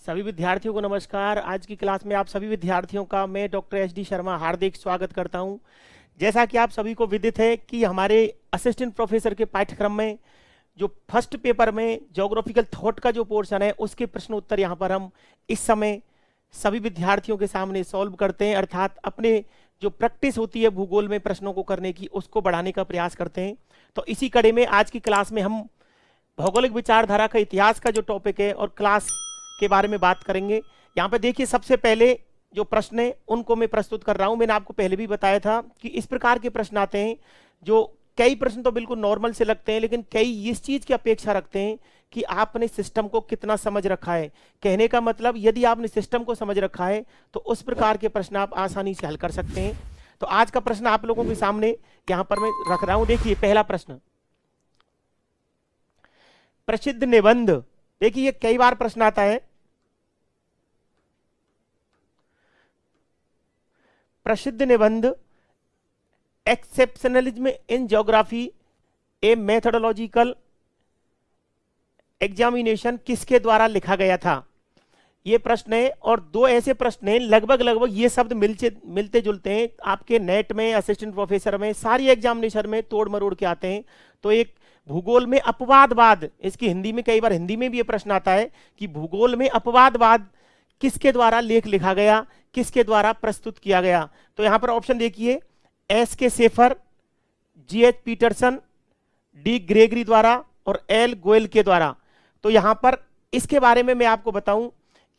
सभी विद्यार्थियों को नमस्कार। आज की क्लास में आप सभी विद्यार्थियों का मैं डॉक्टर एच.डी. शर्मा हार्दिक स्वागत करता हूं। जैसा कि आप सभी को विदित है कि हमारे असिस्टेंट प्रोफेसर के पाठ्यक्रम में जो फर्स्ट पेपर में ज्योग्राफिकल थॉट का जो पोर्शन है उसके प्रश्न उत्तर यहाँ पर हम इस समय सभी विद्यार्थियों के सामने सॉल्व करते हैं, अर्थात अपने जो प्रैक्टिस होती है भूगोल में प्रश्नों को करने की उसको बढ़ाने का प्रयास करते हैं। तो इसी कड़ी में आज की क्लास में हम भौगोलिक विचारधारा का इतिहास का जो टॉपिक है और क्लास के बारे में बात करेंगे। यहाँ पे देखिए, सबसे पहले जो प्रश्न है उनको मैं प्रस्तुत कर रहा हूँ। मैंने आपको पहले भी बताया था कि इस प्रकार के प्रश्न आते हैं जो कई प्रश्न तो बिल्कुल नॉर्मल से लगते हैं, लेकिन कई इस चीज की अपेक्षा रखते हैं कि आपने सिस्टम को कितना समझ रखा है। कहने का मतलब, यदि आपने सिस्टम को समझ रखा है तो उस प्रकार के प्रश्न आप आसानी से हल कर सकते हैं। तो आज का प्रश्न आप लोगों के सामने यहाँ पर मैं रख रहा हूँ। देखिए, पहला प्रश्न, प्रसिद्ध निबंध। देखिए, ये कई बार प्रश्न आता है। प्रसिद्ध निबंध exceptionalism in geography A methodological examination किसके द्वारा लिखा गया था? ये प्रश्न है, और दो ऐसे प्रश्न हैं लगभग ये शब्द मिलते जुलते हैं। आपके नेट में, असिस्टेंट प्रोफेसर में, सारी एग्जामिनेशन में तोड़ मरोड़ के आते हैं। तो एक भूगोल में अपवादवाद, इसकी हिंदी में कई बार हिंदी में भी ये प्रश्न आता है कि भूगोल में अपवादवाद किसके द्वारा लेख लिखा गया, किसके द्वारा प्रस्तुत किया गया? तो यहां पर ऑप्शन देखिए, S K Shafer, G H. Peterson, D. Gregory द्वारा और एल. गोयल के द्वारा। तो यहां पर इसके बारे में मैं आपको बताऊं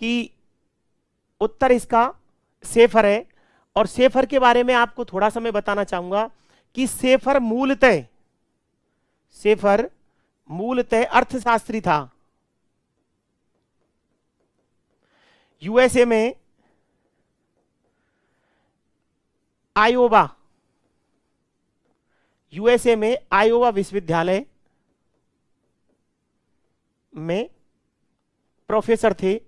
कि उत्तर इसका सेफर है। और सेफर के बारे में आपको थोड़ा सा मैं बताना चाहूंगा कि सेफर मूलतः अर्थशास्त्री था। यूएसए में आयोवा विश्वविद्यालय में प्रोफेसर थे।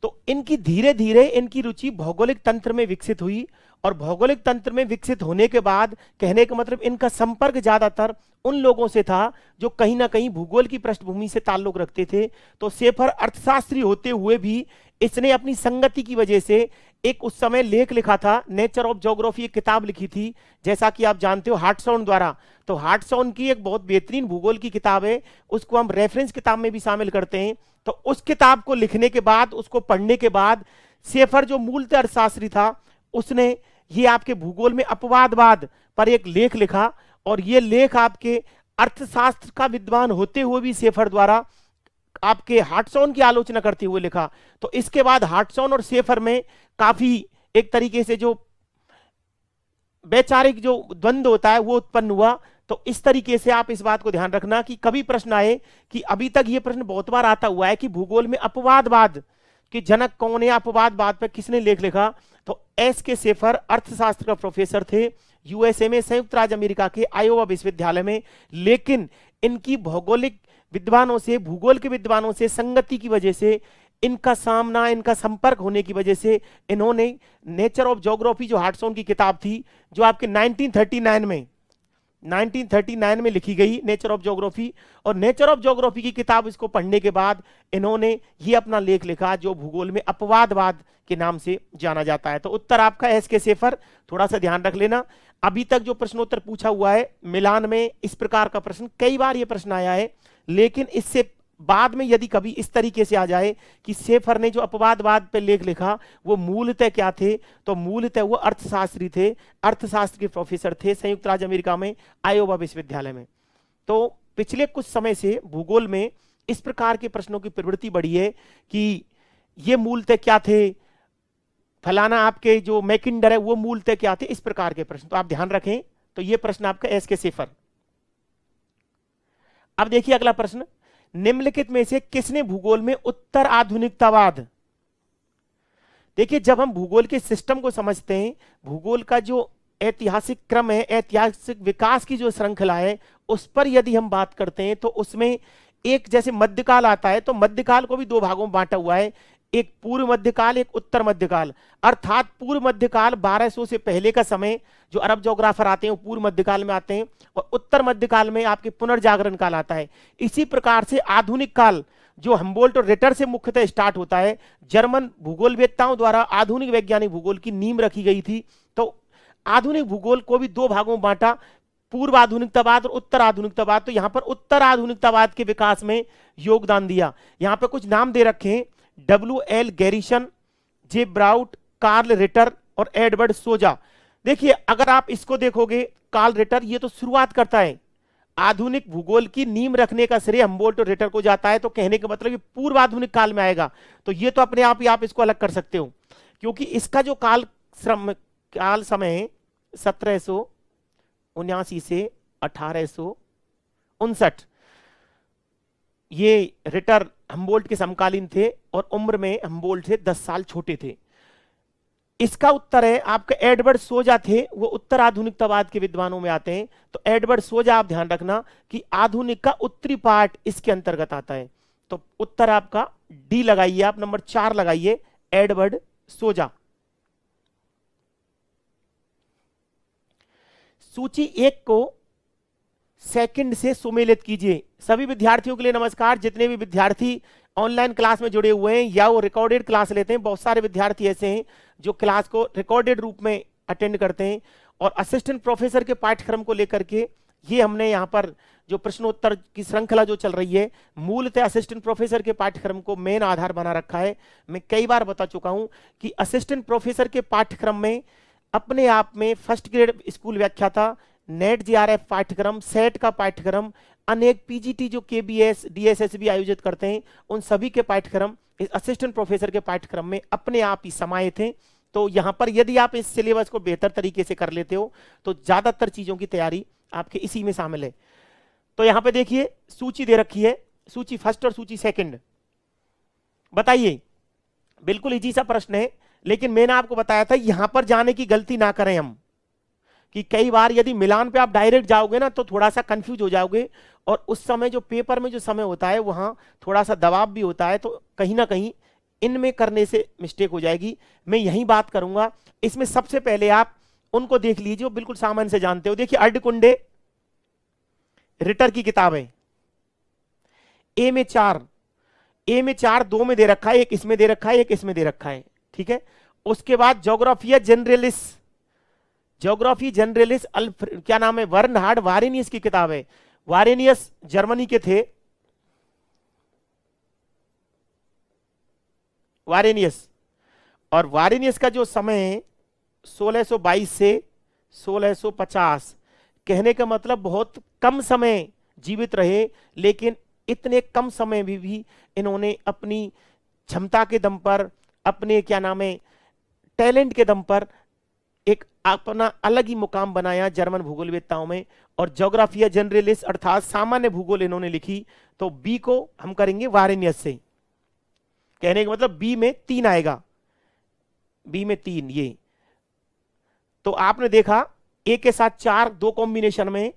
तो इनकी धीरे धीरे इनकी रुचि भौगोलिक तंत्र में विकसित हुई, और भौगोलिक तंत्र में विकसित होने के बाद कहने का मतलब इनका संपर्क ज्यादातर उन लोगों से था जो कहीं ना कहीं भूगोल की पृष्ठभूमि से ताल्लुक रखते थे। तो सेफर अर्थशास्त्री होते हुए भी इसने अपनी संगति की वजह से एक उस समय लेख लिखा था, नेचर ऑफ ज्योग्राफी, एक किताब लिखी थी, जैसा कि आप जानते हो हार्टसॉन द्वारा। तो हार्टसॉन की एक बहुत बेहतरीन भूगोल की किताब है, उसको हम रेफरेंस किताब में भी शामिल करते हैं। तो उस किताब को लिखने के बाद, उसको पढ़ने के बाद, सेफर जो मूलतः अर्थशास्त्री था उसने ये आपके भूगोल में अपवादवाद पर एक लेख लिखा, और ये लेख आपके अर्थशास्त्र का विद्वान होते हुए भी सेफर द्वारा आपके हार्टसॉन की आलोचना करते हुए लिखा। तो इसके बाद हार्टसॉन और सेफर में काफी एक तरीके से जो वैचारिक जो द्वंद्व होता है वो उत्पन्न हुआ। तो इस तरीके से आप इस बात को ध्यान रखना कि कभी प्रश्न आए, कि अभी तक ये प्रश्न बहुत बार आता हुआ है कि भूगोल में अपवादवाद के जनक कौन है, अपवादवाद पर किसने लेख लिखा? तो एस के सेफर अर्थशास्त्र का प्रोफेसर थे यूएसए में, संयुक्त राज्य अमेरिका के आयोवा विश्वविद्यालय में। लेकिन इनकी भौगोलिक विद्वानों से, भूगोल के विद्वानों से संगति की वजह से, इनका सामना, इनका संपर्क होने की वजह से इन्होंने नेचर ऑफ ज्योग्राफी जो हार्टसॉन की किताब थी, जो आपके 1939 में लिखी गई, नेचर ऑफ ज्योग्राफी, और नेचर ऑफ ज्योग्राफी की किताब इसको पढ़ने के बाद इन्होंने ये अपना लेख लिखा जो भूगोल में अपवादवाद के नाम से जाना जाता है। तो उत्तर आपका एस के सेफर। थोड़ा सा ध्यान रख लेना, अभी तक जो प्रश्नोत्तर पूछा हुआ है मिलान में इस प्रकार का प्रश्न कई बार ये प्रश्न आया है, लेकिन इससे बाद में यदि कभी इस तरीके से आ जाए कि सेफर ने जो अपवादवाद पे लेख लिखा वो मूलतः क्या थे, तो मूलतः वो अर्थशास्त्री थे, अर्थशास्त्र के प्रोफेसर थे संयुक्त राज्य अमेरिका में आयोवा विश्वविद्यालय में। तो पिछले कुछ समय से भूगोल में इस प्रकार के प्रश्नों की प्रवृत्ति बढ़ी है कि ये मूलतः क्या थे, फलाना आपके जो मैकिंडर है वो मूलतः क्या थे, इस प्रकार के प्रश्न। तो आप ध्यान रखें। तो ये प्रश्न आपका एस के सेफर। अब देखिए अगला प्रश्न, निम्नलिखित में से किसने भूगोल में उत्तर आधुनिकतावाद? देखिए, जब हम भूगोल के सिस्टम को समझते हैं, भूगोल का जो ऐतिहासिक क्रम है, ऐतिहासिक विकास की जो श्रृंखला है, उस पर यदि हम बात करते हैं तो उसमें एक जैसे मध्यकाल आता है, तो मध्यकाल को भी दो भागों में बांटा हुआ है। एक पूर्व मध्यकाल, एक उत्तर मध्यकाल। अर्थात पूर्व मध्यकाल 1200 से पहले का समय, जो अरब ज्योग्राफर आते हैं वो पूर्व मध्यकाल में आते हैं, और उत्तर मध्यकाल में आपके पुनर्जागरण काल आता है। इसी प्रकार से आधुनिक काल जो हम्बोल्ट और रिटर से मुख्यतः स्टार्ट होता है, जर्मन भूगोलवेत्ताओं द्वारा आधुनिक वैज्ञानिक भूगोल की नींव रखी गई थी। तो आधुनिक भूगोल को भी दो भागों में बांटा, पूर्व आधुनिकतावाद और उत्तर आधुनिकतावाद। तो यहां पर उत्तर आधुनिकतावाद के विकास में योगदान दिया। यहां पर कुछ नाम दे रखे हैं, W.L. गैरिसन, जे ब्राउट, कार्ल रिटर और एडवर्ड सोजा। देखिए अगर आप इसको देखोगे, कार्ल रिटर ये तो शुरुआत करता है, आधुनिक भूगोल की नींव रखने का श्रेय हम्बोल्ट और रिटर को जाता है। तो कहने का मतलब ये पूर्व आधुनिक काल में आएगा। तो ये तो अपने आप ही आप इसको अलग कर सकते हो, क्योंकि इसका जो काल समय है 1779 से 1859, ये रिटर हम्बोल्ट के समकालीन थे और उम्र में हम्बोल्ट से 10 साल छोटे थे। इसका उत्तर है आपके एडवर्ड सोजा थे, वो उत्तर आधुनिकतावाद के विद्वानों में आते हैं। तो एडवर्ड सोजा आप ध्यान रखना कि आधुनिक का उत्तरी पार्ट इसके अंतर्गत आता है। तो उत्तर आपका डी लगाइए, आप नंबर 4 लगाइए, एडवर्ड सोजा। सूची 1 को सेकंड से सुमेलित कीजिए। सभी विद्यार्थियों के लिए नमस्कार। जितने भी विद्यार्थी ऑनलाइन क्लास में जुड़े हुए हैं या वो रिकॉर्डेड क्लास लेते हैं, बहुत सारे विद्यार्थी ऐसे हैं जो क्लास को रिकॉर्डेड रूप में अटेंड करते हैं, और असिस्टेंट प्रोफेसर के पाठ्यक्रम को लेकर के ये हमने यहाँ पर जो प्रश्नोत्तर की श्रृंखला जो चल रही है, मूलतः असिस्टेंट प्रोफेसर के पाठ्यक्रम को मेन आधार बना रखा है। मैं कई बार बता चुका हूं कि असिस्टेंट प्रोफेसर के पाठ्यक्रम में अपने आप में फर्स्ट ग्रेड स्कूल व्याख्याता, नेट जीआरएफ पाठ्यक्रम, सेट का पाठ्यक्रम, अनेक पीजीटी जो केबीएस डीएसएस भी आयोजित करते हैं, उन सभी के पाठ्यक्रम इस असिस्टेंट प्रोफेसर के पाठ्यक्रम में अपने आप ही समाहित हैं। तो यहां पर यदि आप इस सिलेबस को बेहतर तरीके से कर लेते हो तो ज्यादातर चीजों की तैयारी आपके इसी में शामिल है। तो यहां पे देखिए सूची दे रखी है, सूची फर्स्ट और सूची सेकंड। बताइए, बिल्कुल इजी सा प्रश्न है, लेकिन मैंने आपको बताया था यहां पर जाने की गलती ना करें हम, कि कई बार यदि मिलान पे आप डायरेक्ट जाओगे ना तो थोड़ा सा कंफ्यूज हो जाओगे, और उस समय जो पेपर में जो समय होता है वहां थोड़ा सा दबाव भी होता है, तो कहीं ना कहीं इनमें करने से मिस्टेक हो जाएगी। मैं यही बात करूंगा। इसमें सबसे पहले आप उनको देख लीजिए जो बिल्कुल सामान्य से जानते हो। देखिए अर्धकुंडे रिटर की किताब है, ए में 4 2 में दे रखा है, एक इसमें दे रखा है, एक इसमें दे रखा है, ठीक है। उसके बाद ज्योग्राफिया जनरलिस क्या नाम है, बर्नहार्ड वारेनियस की किताब है। वारेनियस जर्मनी के थे, और वारेनियस का जो समय है 1622 से 1650, कहने का मतलब बहुत कम समय जीवित रहे, लेकिन इतने कम समय में भी इन्होंने अपनी क्षमता के दम पर, अपने क्या नाम है टैलेंट के दम पर एक अपना अलग ही मुकाम बनाया जर्मन भूगोलवेत्ताओं में। और ज्योग्राफिया जनरलिस अर्थात सामान्य भूगोल इन्होंने लिखी। तो बी को हम करेंगे वारेनियस से, कहने का मतलब बी में 3 आएगा, बी में 3 ये। तो आपने देखा ए के साथ 4 2 कॉम्बिनेशन में,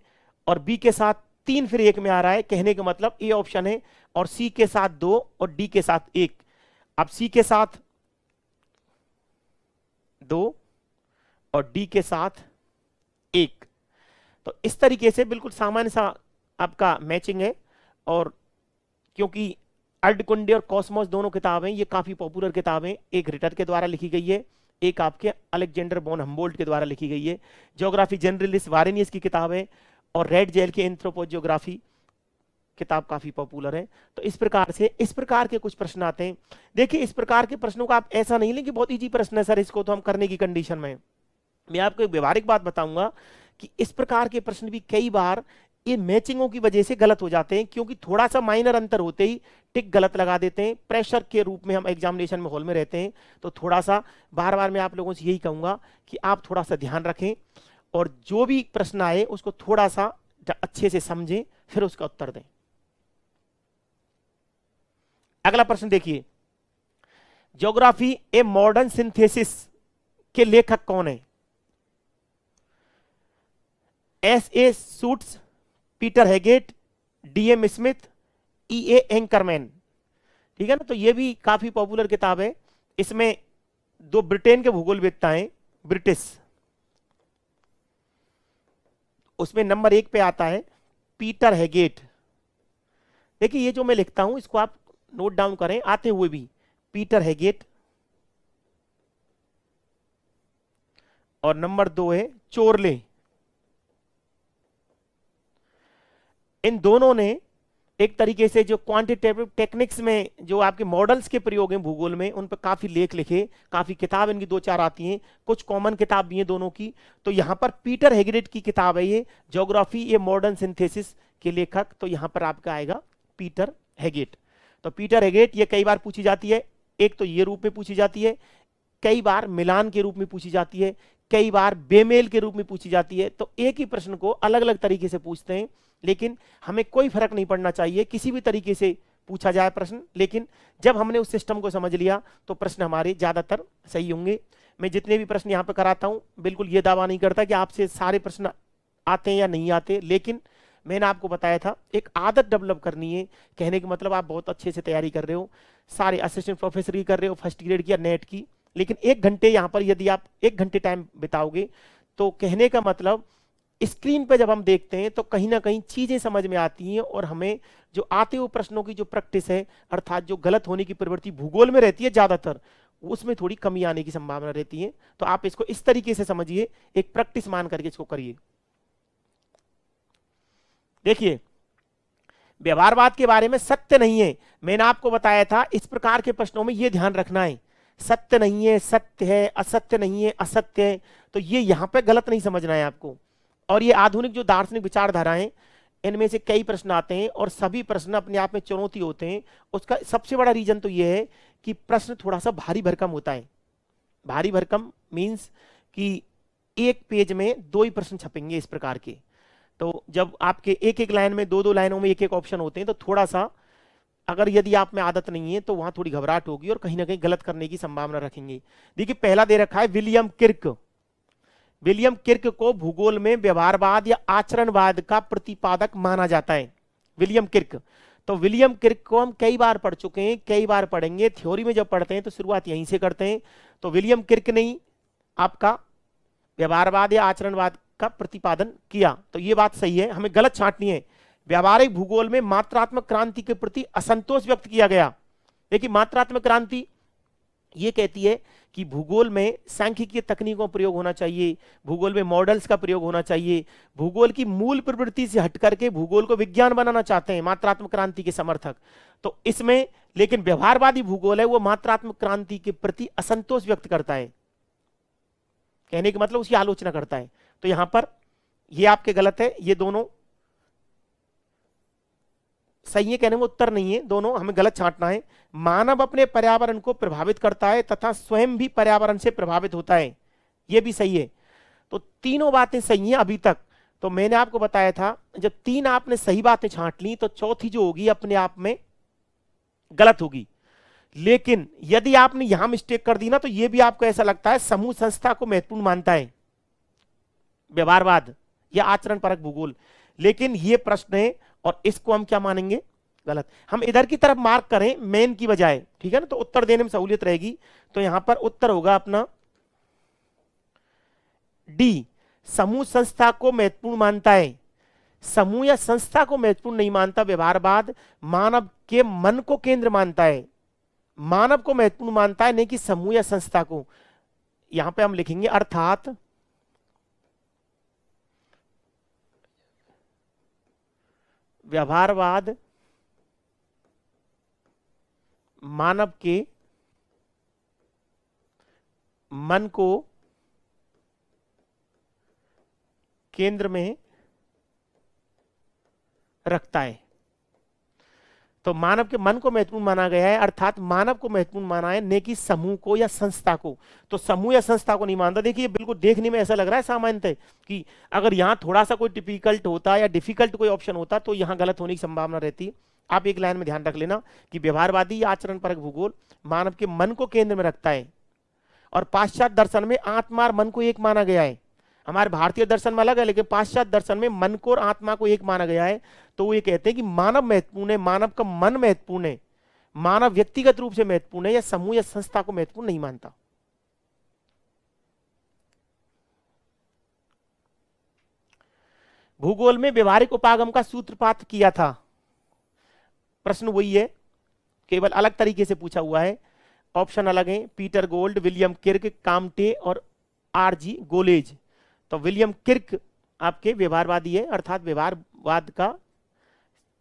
और बी के साथ 3 फिर 1 में आ रहा है, कहने का मतलब ए ऑप्शन है। और सी के साथ 2 और डी के साथ 1। अब सी के साथ 2 और डी के साथ 1। तो इस तरीके से बिल्कुल सामान्य सा आपका मैचिंग है। और क्योंकि अर्धकुंडे और कॉस्मोस दोनों किताबें ये काफी पॉपुलर किताबें, एक रिटर के द्वारा लिखी गई है, एक आपके अलेक्जेंडर बोन हम्बोल्ट के द्वारा लिखी गई है। ज्योग्राफी जनरलिस वारेनियस की किताब है, और रेड जेल की एंथ्रोपोजियोग्राफी किताब काफी पॉपुलर है। तो इस प्रकार से इस प्रकार के कुछ प्रश्न आते हैं। देखिए इस प्रकार के प्रश्नों का आप ऐसा नहीं लें कि बहुत इजी प्रश्न है सर, इसको तो हम करने की कंडीशन में। मैं आपको एक व्यवहारिक बात बताऊंगा कि इस प्रकार के प्रश्न भी कई बार ये मैचिंगों की वजह से गलत हो जाते हैं, क्योंकि थोड़ा सा माइनर अंतर होते ही टिक गलत लगा देते हैं। प्रेशर के रूप में हम एग्जामिनेशन में हॉल में रहते हैं, तो थोड़ा सा बार बार मैं आप लोगों से यही कहूंगा कि आप थोड़ा सा ध्यान रखें, और जो भी प्रश्न आए उसको थोड़ा सा अच्छे से समझें, फिर उसका उत्तर दें। अगला प्रश्न देखिए, ज्योग्राफी ए मॉडर्न सिंथेसिस के लेखक कौन है? S.A. Suits, Peter Haggett, D.M. Smith, E.A. Anchorman. ठीक है ना। तो ये भी काफी पॉपुलर किताब है। इसमें दो ब्रिटेन के भूगोलवेत्ता हैं, ब्रिटिश, उसमें नंबर 1 पे आता है पीटर हेगेट। देखिए ये जो मैं लिखता हूं इसको आप नोट डाउन करें आते हुए भी, पीटर हेगेट। और नंबर 2 है चोरले। इन दोनों ने एक तरीके से जो क्वांटिटेटिव टेक्निक्स में जो आपके मॉडल्स के प्रयोग हैं भूगोल में, उन पर काफी लेख लिखे, काफी किताब इनकी 2-4 आती हैं, कुछ कॉमन किताब भी हैं दोनों की। तो यहां पर पीटर हेगेट की किताब है ये, ज्योग्राफी ए मॉडर्न सिंथेसिस के लेखक। तो यहां पर आपका आएगा पीटर हेगेट। तो पीटर हेगेट ये कई बार पूछी जाती है, एक तो ये रूप में पूछी जाती है, कई बार मिलान के रूप में पूछी जाती है, कई बार बेमेल के रूप में पूछी जाती है। तो एक ही प्रश्न को अलग अलग तरीके से पूछते हैं, लेकिन हमें कोई फर्क नहीं पड़ना चाहिए, किसी भी तरीके से पूछा जाए प्रश्न, लेकिन जब हमने उस सिस्टम को समझ लिया तो प्रश्न हमारे ज्यादातर सही होंगे। मैं जितने भी प्रश्न यहाँ पे कराता हूँ बिल्कुल ये दावा नहीं करता कि आपसे सारे प्रश्न आते हैं या नहीं आते, लेकिन मैंने आपको बताया था एक आदत डेवलप करनी है। कहने का मतलब आप बहुत अच्छे से तैयारी कर रहे हो, सारे असिस्टेंट प्रोफेसर की कर रहे हो, फर्स्ट ग्रेड की या नेट की, लेकिन 1 घंटे यहाँ पर यदि आप 1 घंटे टाइम बिताओगे तो कहने का मतलब स्क्रीन पे जब हम देखते हैं तो कहीं ना कहीं चीजें समझ में आती हैं, और हमें जो आते हुए प्रश्नों की जो प्रैक्टिस है, अर्थात जो गलत होने की प्रवृत्ति भूगोल में रहती है ज्यादातर, उसमें थोड़ी कमी आने की संभावना रहती है। तो आप इसको इस तरीके से समझिए, एक प्रैक्टिस मान करके इसको करिए। देखिए व्यवहारवाद के बारे में सत्य नहीं है, मैंने आपको बताया था इस प्रकार के प्रश्नों में यह ध्यान रखना है, सत्य नहीं है सत्य है, असत्य नहीं है असत्य है। तो ये यहां पे गलत नहीं समझना है आपको। और ये आधुनिक जो दार्शनिक विचारधाराएं, इनमें से कई प्रश्न आते हैं और सभी प्रश्न अपने आप में चुनौती होते हैं। उसका सबसे बड़ा रीजन तो ये है कि प्रश्न थोड़ा सा भारी भरकम होता है। भारी भरकम मीन्स कि एक पेज में 2 ही प्रश्न छपेंगे इस प्रकार के। तो जब आपके एक एक लाइन में 2-2 लाइनों में एक एक ऑप्शन होते हैं तो थोड़ा सा, अगर यदि आप में आदत नहीं है तो वहां थोड़ी घबराहट होगी और कहीं ना कहीं गलत करने की संभावना रखेंगे। देखिए पहला दे रखा है विलियम किर्क। विलियम किर्क को भूगोल में व्यवहारवाद या आचरणवाद का प्रतिपादक माना जाता है, विलियम किर्क। तो विलियम किर्क को हम कई बार पढ़ चुके हैं, कई बार पढ़ेंगे। थ्योरी में जब पढ़ते हैं तो शुरुआत यहीं से करते हैं। तो विलियम किर्क ने आपका व्यवहारवाद या आचरणवाद का प्रतिपादन किया, तो ये बात सही है, हमें गलत छांटनी है। व्यावहारिक भूगोल में मात्रात्मक क्रांति के प्रति असंतोष व्यक्त किया गया। देखिए मात्रात्मक क्रांति ये कहती है कि भूगोल में सांख्यिकीय तकनीकों का प्रयोग होना चाहिए, भूगोल में मॉडल्स का प्रयोग होना चाहिए, भूगोल की मूल प्रवृत्ति से हट करके भूगोल को विज्ञान बनाना चाहते हैं मात्रात्मक क्रांति के समर्थक। तो इसमें लेकिन व्यवहारवादी भूगोल है वो मात्रात्मक क्रांति के प्रति असंतोष व्यक्त करता है, कहने का मतलब उसकी आलोचना करता है। तो यहां पर ये आपके गलत है, ये दोनों सही है कहने में उत्तर नहीं है, दोनों हमें गलत छांटना है। मानव अपने पर्यावरण को प्रभावित करता है तथा स्वयं भी पर्यावरण से प्रभावित होता है, यह भी सही है। तो तीनों बातें सही हैं अभी तक। तो मैंने आपको बताया था जब 3 आपने सही बातें छांट ली तो चौथी जो होगी अपने आप में गलत होगी। लेकिन यदि आपने यहां मिस्टेक कर दी ना तो यह भी आपको ऐसा लगता है समूह संस्था को महत्वपूर्ण मानता है व्यवहारवाद या आचरण परक भूगोल, लेकिन यह प्रश्न है और इसको हम क्या मानेंगे गलत। हम इधर की तरफ मार्क करें मेन की बजाय, ठीक है ना, तो उत्तर देने में सहूलियत रहेगी। तो यहां पर उत्तर होगा अपना डी, समूह संस्था को महत्वपूर्ण मानता है। समूह या संस्था को महत्वपूर्ण नहीं मानता व्यवहारवाद, मानव के मन को केंद्र मानता है, मानव को महत्वपूर्ण मानता है, नहीं कि समूह या संस्था को। यहां पे हम लिखेंगे अर्थात व्यवहारवाद मानव के मन को केंद्र में रखता है। तो मानव के मन को महत्वपूर्ण माना गया है, अर्थात मानव को महत्वपूर्ण माना है, न कि समूह को या संस्था को। तो समूह या संस्था को नहीं मानता। देखिए बिल्कुल देखने में ऐसा लग रहा है सामान्यतः कि अगर यहां थोड़ा सा कोई टिपिकल्ट होता या डिफिकल्ट कोई ऑप्शन होता तो यहां गलत होने की संभावना रहती। आप एक लाइन में ध्यान रख लेना कि व्यवहारवादी या आचरण परक भूगोल मानव के मन को केंद्र में रखता है, और पाश्चात्य दर्शन में आत्मा और मन को एक माना गया है। हमारे भारतीय दर्शन में अलग है, लेकिन पाश्चात्य दर्शन में मन को और आत्मा को एक माना गया है। तो वो ये कहते हैं कि मानव महत्वपूर्ण है, मानव का मन महत्वपूर्ण है, मानव व्यक्तिगत रूप से महत्वपूर्ण है या समूह या संस्था को महत्वपूर्ण नहीं मानता। भूगोल में व्यवहारिक उपागम का सूत्रपात किया था। प्रश्न वही है, केवल अलग तरीके से पूछा हुआ है। ऑप्शन अलग हैं, Peter Gold, William Kirk, Comte और आरजी गोलेज। तो विलियम किर्क आपके व्यवहारवादी है, अर्थात व्यवहारवाद का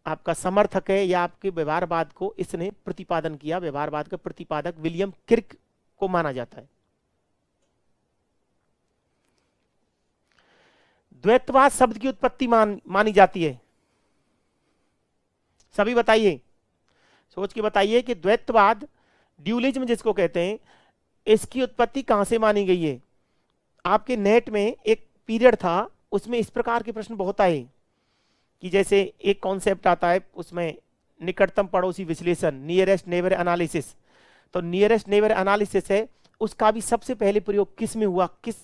आपका समर्थक है, या आपके व्यवहारवाद को इसने प्रतिपादन किया। व्यवहारवाद का प्रतिपादक विलियम किर्क को माना जाता है। द्वैतवाद शब्द की उत्पत्ति मानी जाती है। सभी बताइए, सोच के बताइए कि द्वैतवाद, ड्यूलिज्म जिसको कहते हैं, इसकी उत्पत्ति कहां से मानी गई है। आपके नेट में एक पीरियड था, उसमें इस प्रकार के प्रश्न बहुत आए कि जैसे एक कॉन्सेप्ट आता है उसमें निकटतम पड़ोसी विश्लेषण, नियरेस्ट नेबर एनालिसिस। तो नियरेस्ट नेबर एनालिसिस है, उसका भी सबसे पहले प्रयोग किस में हुआ, किस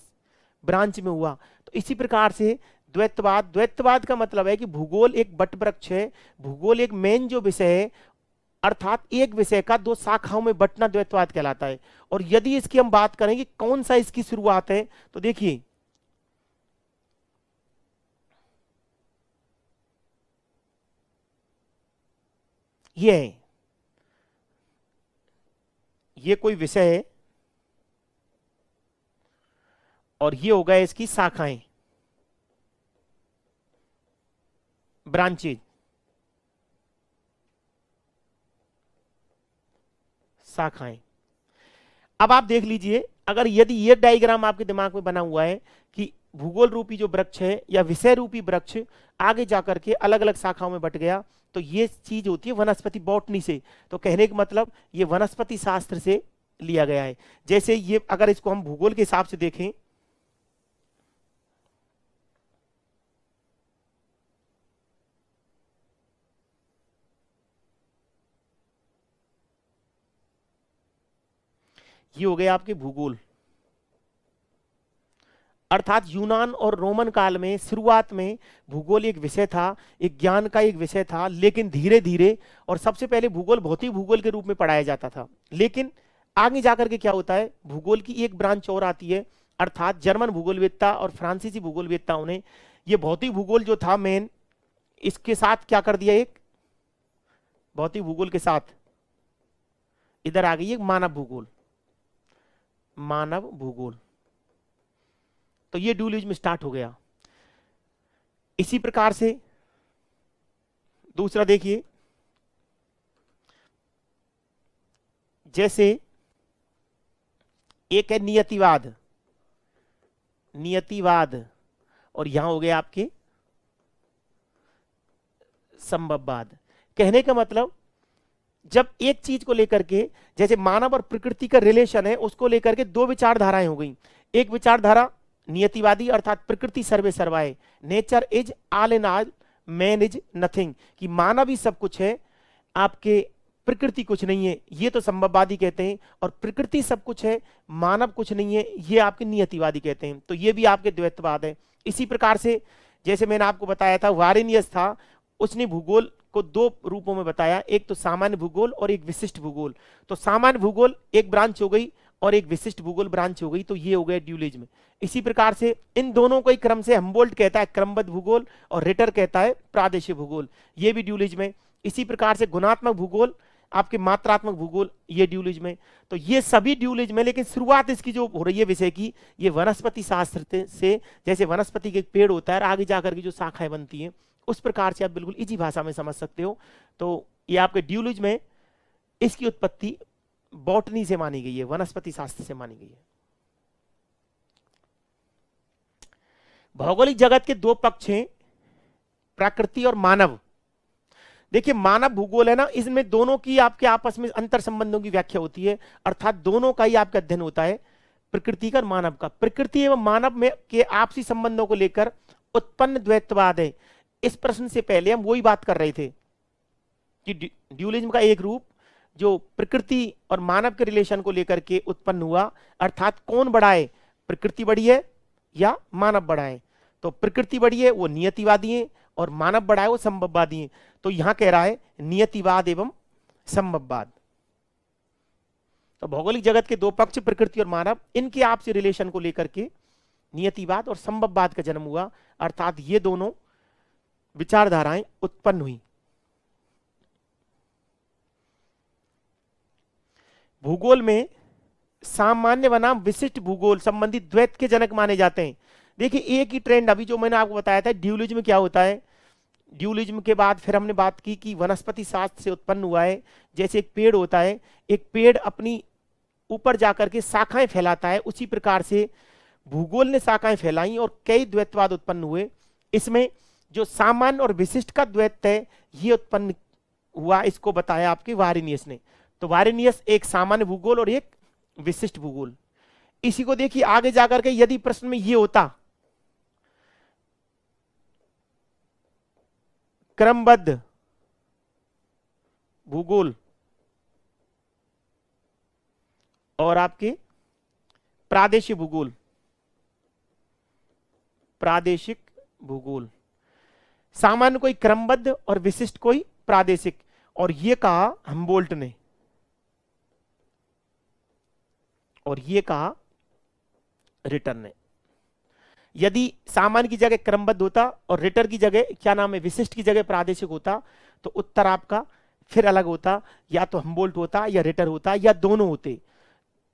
ब्रांच में हुआ। तो इसी प्रकार से द्वैतवाद का मतलब है कि भूगोल एक बटवृक्ष है, भूगोल एक मेन जो विषय है, अर्थात एक विषय का दो शाखाओं में बंटना द्वैतवाद कहलाता है। और यदि इसकी हम बात करें कि कौन सा इसकी शुरुआत है, तो देखिए ये कोई विषय है और ये हो गए इसकी शाखाएं, ब्रांचेज, शाखाएं। अब आप देख लीजिए, अगर यदि ये डायग्राम आपके दिमाग में बना हुआ है कि भूगोल रूपी जो वृक्ष है या विषय रूपी वृक्ष आगे जाकर के अलग अलग शाखाओं में बट गया, तो ये चीज होती है वनस्पति बॉटनी से। तो कहने का मतलब ये वनस्पति शास्त्र से लिया गया है। जैसे ये अगर इसको हम भूगोल के हिसाब से देखें, ये हो गया आपके भूगोल, अर्थात यूनान और रोमन काल में शुरुआत में भूगोल एक विषय था, एक ज्ञान का एक विषय था, लेकिन धीरे धीरे, और सबसे पहले भूगोल भौतिक भूगोल के रूप में पढ़ाया जाता था। लेकिन आगे जाकर के क्या होता है, भूगोल की एक ब्रांच और आती है, अर्थात जर्मन भूगोलवेत्ता और फ्रांसीसी भूगोलवेत्ताओं ने ये भौतिक भूगोल जो था मेन, इसके साथ क्या कर दिया, एक भौतिक भूगोल के साथ इधर आ गई एक मानव भूगोल, मानव भूगोल। तो ये ड्यूलिज्म स्टार्ट हो गया। इसी प्रकार से दूसरा देखिए, जैसे एक है नियतिवाद, नियतिवाद, और यहां हो गए आपके संभववाद। कहने का मतलब जब एक चीज को लेकर के, जैसे मानव और प्रकृति का रिलेशन है, उसको लेकर के दो विचारधाराएं हो गई। एक विचारधारा नियतिवादी, अर्थात प्रकृति सर्वे सर्वा है, nature is all in all, man is nothing, कि मानव ही सब कुछ है, आपके प्रकृति कुछ नहीं है, ये तो संभववादी कहते हैं। और प्रकृति सब कुछ है, मानव कुछ नहीं है, ये आपके नियतिवादी कहते हैं। तो ये भी आपके द्वैतवाद है। इसी प्रकार से जैसे मैंने आपको बताया था, वारेनियस था, उसने भूगोल को दो रूपों में बताया, एक तो सामान्य भूगोल और एक विशिष्ट भूगोल। तो सामान्य भूगोल एक ब्रांच हो गई और एक विशिष्ट भूगोल ब्रांच हो गई, तो ये हो गया ड्यूलिज्म। इसी प्रकार से इन दोनों को एक क्रम से हम्बोल्ट कहता है क्रमबद्ध भूगोल और रिटर कहता है प्रादेशिक भूगोल, ये भी ड्यूलिज्म है। इसी प्रकार से गुणात्मक भूगोल, आपके मात्रात्मक भूगोल, ये ड्यूलिज्म है। तो ये सभी ड्यूलिज्म है, लेकिन शुरुआत इसकी जो हो रही है विषय की, ये वनस्पति शास्त्र से, जैसे वनस्पति के पेड़ होता है और आगे जाकर की जो शाखाएं बनती हैं, उस प्रकार से आप बिल्कुल इजी भाषा में समझ सकते हो। तो ये आपके ड्यूलिज्म है, इसकी उत्पत्ति बॉटनी से मानी गई है, वनस्पति शास्त्र से मानी गई है। भौगोलिक जगत के दो पक्ष हैं, प्रकृति और मानव। देखिए मानव भूगोल है ना, इसमें दोनों की आपके आपस में अंतर संबंधों की व्याख्या होती है, अर्थात दोनों का ही आपका अध्ययन होता है, प्रकृति का और मानव का। प्रकृति एवं मानव में के आपसी संबंधों को लेकर उत्पन्न द्वैतवाद है। इस प्रश्न से पहले हम वही बात कर रहे थे कि ड्यूलिज्म का एक रूप जो प्रकृति और मानव के रिलेशन को लेकर के उत्पन्न हुआ, अर्थात कौन बड़ा है, प्रकृति बड़ी है या मानव बड़ा है। तो प्रकृति बड़ी है वो नियतिवादी है और मानव बड़ा है वो संभववादी है। तो यहां कह रहा है नियतिवाद एवं संभववाद, तो भौगोलिक जगत के दो पक्ष, प्रकृति और मानव, इनके आपसी रिलेशन को लेकर के नियतिवाद और संभववाद का जन्म हुआ, अर्थात ये दोनों विचारधाराएं उत्पन्न हुई। भूगोल में सामान्य बनाम विशिष्ट भूगोल संबंधी द्वैत के जनक माने जाते हैं। देखिए एक ही ट्रेंड अभी जो मैंने आपको बताया था, ड्यूलिज्म क्या होता है, ड्यूलिज्म के बाद फिर हमने बात की कि वनस्पति शास्त्र से उत्पन्न हुआ है। जैसे एक पेड़ होता है, एक पेड़ अपनी ऊपर जाकर के शाखाएं फैलाता है, उसी प्रकार से भूगोल ने शाखाएं फैलाई और कई द्वैतवाद उत्पन्न हुए। इसमें जो सामान्य और विशिष्ट का द्वैत है ये उत्पन्न हुआ, इसको बताया आपके वारेनियस ने। तो वारेनियस एक सामान्य भूगोल और एक विशिष्ट भूगोल। इसी को देखिए आगे जाकर के यदि प्रश्न में ये होता क्रमबद्ध भूगोल और आपके प्रादेशिक भूगोल, प्रादेशिक भूगोल, सामान्य कोई क्रमबद्ध और विशिष्ट कोई प्रादेशिक, और ये कहा हम्बोल्ट ने और ये कहा रिटर ने। यदि सामान्य की जगह क्रमबद्ध होता और रिटर की जगह क्या नाम है विशिष्ट की जगह प्रादेशिक होता तो उत्तर आपका फिर अलग होता, या तो हम्बोल्ट होता या रिटर होता या दोनों होते।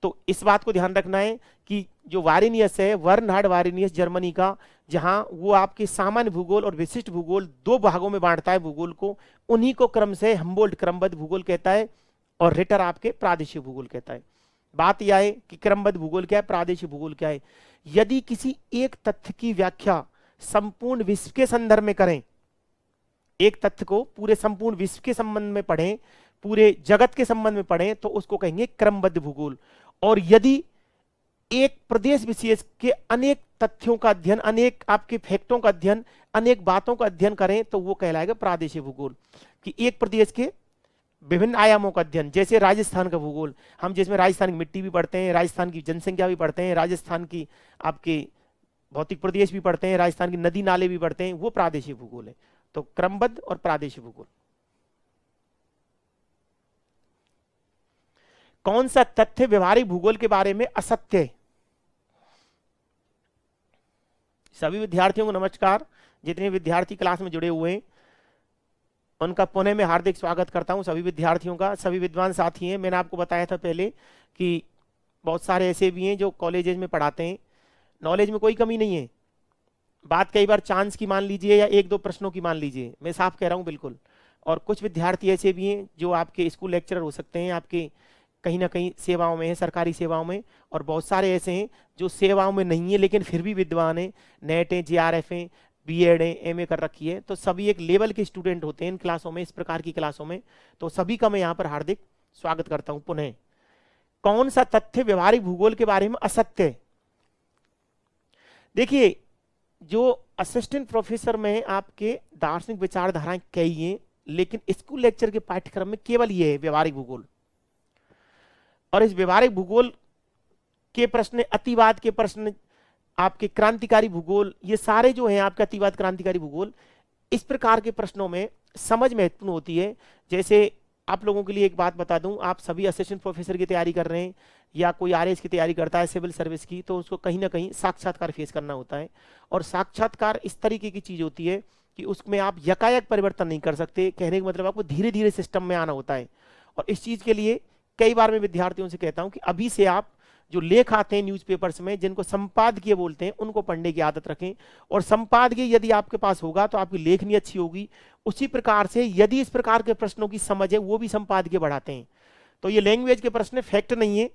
तो इस बात को ध्यान रखना है कि जो वारेनियस है, बर्नहार्ड वारेनियस जर्मनी का, जहां वो आपके सामान्य भूगोल और विशिष्ट भूगोल दो भागों में बांटता है भूगोल को, उन्हीं को क्रम से हम्बोल्ट क्रमबद्ध भूगोल कहता है और रिटर आपके प्रादेशिक भूगोल कहता है। बात यह है कि क्रमबद्ध भूगोल क्या है, प्रादेशिक भूगोल क्या है। यदि किसी एक तथ्य की व्याख्या संपूर्ण विश्व के संदर्भ में करें, एक तथ्य को पूरे संपूर्ण विश्व के संबंध में पढ़ें, पूरे जगत के संबंध में पढ़ें, तो उसको कहेंगे क्रमबद्ध भूगोल। और यदि एक प्रदेश विशेष के अनेक तथ्यों का अध्ययन, अनेक आपके फैक्टों का अध्ययन, अनेक बातों का अध्ययन करें तो वो कहलाएगा प्रादेशिक भूगोल। कि एक प्रदेश के विभिन्न आयामों का अध्ययन, जैसे राजस्थान का भूगोल, हम जिसमें राजस्थान की मिट्टी भी पढ़ते हैं, राजस्थान की जनसंख्या भी पढ़ते हैं, राजस्थान की आपके भौतिक प्रदेश भी पढ़ते हैं, राजस्थान की नदी नाले भी पढ़ते हैं, वो प्रादेशिक भूगोल है। तो क्रमबद्ध और प्रादेशिक भूगोल। कौन सा तथ्य व्यवहारिक भूगोल के बारे में असत्य है? सभी विद्यार्थियों को नमस्कार। जितने विद्यार्थी क्लास में जुड़े हुए हैं उनका पुनः मैं हार्दिक स्वागत करता हूं, सभी विद्यार्थियों का। सभी विद्वान साथी हैं। मैंने आपको बताया था पहले कि बहुत सारे ऐसे भी हैं जो कॉलेजेस में पढ़ाते हैं, नॉलेज में कोई कमी नहीं है, बात कई बार चांस की मान लीजिए या एक दो प्रश्नों की मान लीजिए, मैं साफ कह रहा हूं बिल्कुल। और कुछ विद्यार्थी ऐसे भी हैं जो आपके स्कूल लेक्चरर हो सकते हैं, आपके कहीं ना कहीं सेवाओं में है, सरकारी सेवाओं में, और बहुत सारे ऐसे हैं जो सेवाओं में नहीं है लेकिन फिर भी विद्वान हैं, नेट है, JRF है, BEd है, MA कर रखी है, तो सभी एक लेवल के स्टूडेंट होते हैं इन क्लासों में, इस प्रकार की क्लासों में। तो सभी का मैं यहाँ पर हार्दिक स्वागत करता हूँ पुनः। कौन सा तथ्य व्यवहारिक भूगोल के बारे में असत्य है? देखिए जो असिस्टेंट प्रोफेसर में आपके दार्शनिक विचारधाराएं कई हैं, लेकिन स्कूल लेक्चर के पाठ्यक्रम में केवल ये है व्यवहारिक भूगोल। और इस व्यवहारिक भूगोल के प्रश्न, अतिवाद के प्रश्न, आपके क्रांतिकारी भूगोल, ये सारे जो हैं आपके अतिवाद क्रांतिकारी भूगोल, इस प्रकार के प्रश्नों में समझ महत्वपूर्ण होती है। जैसे आप लोगों के लिए एक बात बता दूं, आप सभी असिस्टेंट प्रोफेसर की तैयारी कर रहे हैं या कोई RS की तैयारी करता है सिविल सर्विस की, तो उसको कहीं ना कहीं साक्षात्कार फेस करना होता है। और साक्षात्कार इस तरीके की चीज होती है कि उसमें आप यकायक परिवर्तन नहीं कर सकते। कहने का मतलब आपको धीरे धीरे सिस्टम में आना होता है। और इस चीज के लिए कई बार मैं विद्यार्थियों से कहता हूं कि अभी से आप जो लेख आते हैं न्यूज़पेपर्स में, जिनको संपादकीय बोलते हैं, उनको पढ़ने की आदत रखें। और संपादकीय यदि आपके पास होगा तो आपकी लेखनी अच्छी होगी। उसी प्रकार से यदि इस प्रकार के प्रश्नों की समझ है, वो भी संपादकीय बढ़ाते हैं। तो ये लैंग्वेज के प्रश्न फैक्ट नहीं है।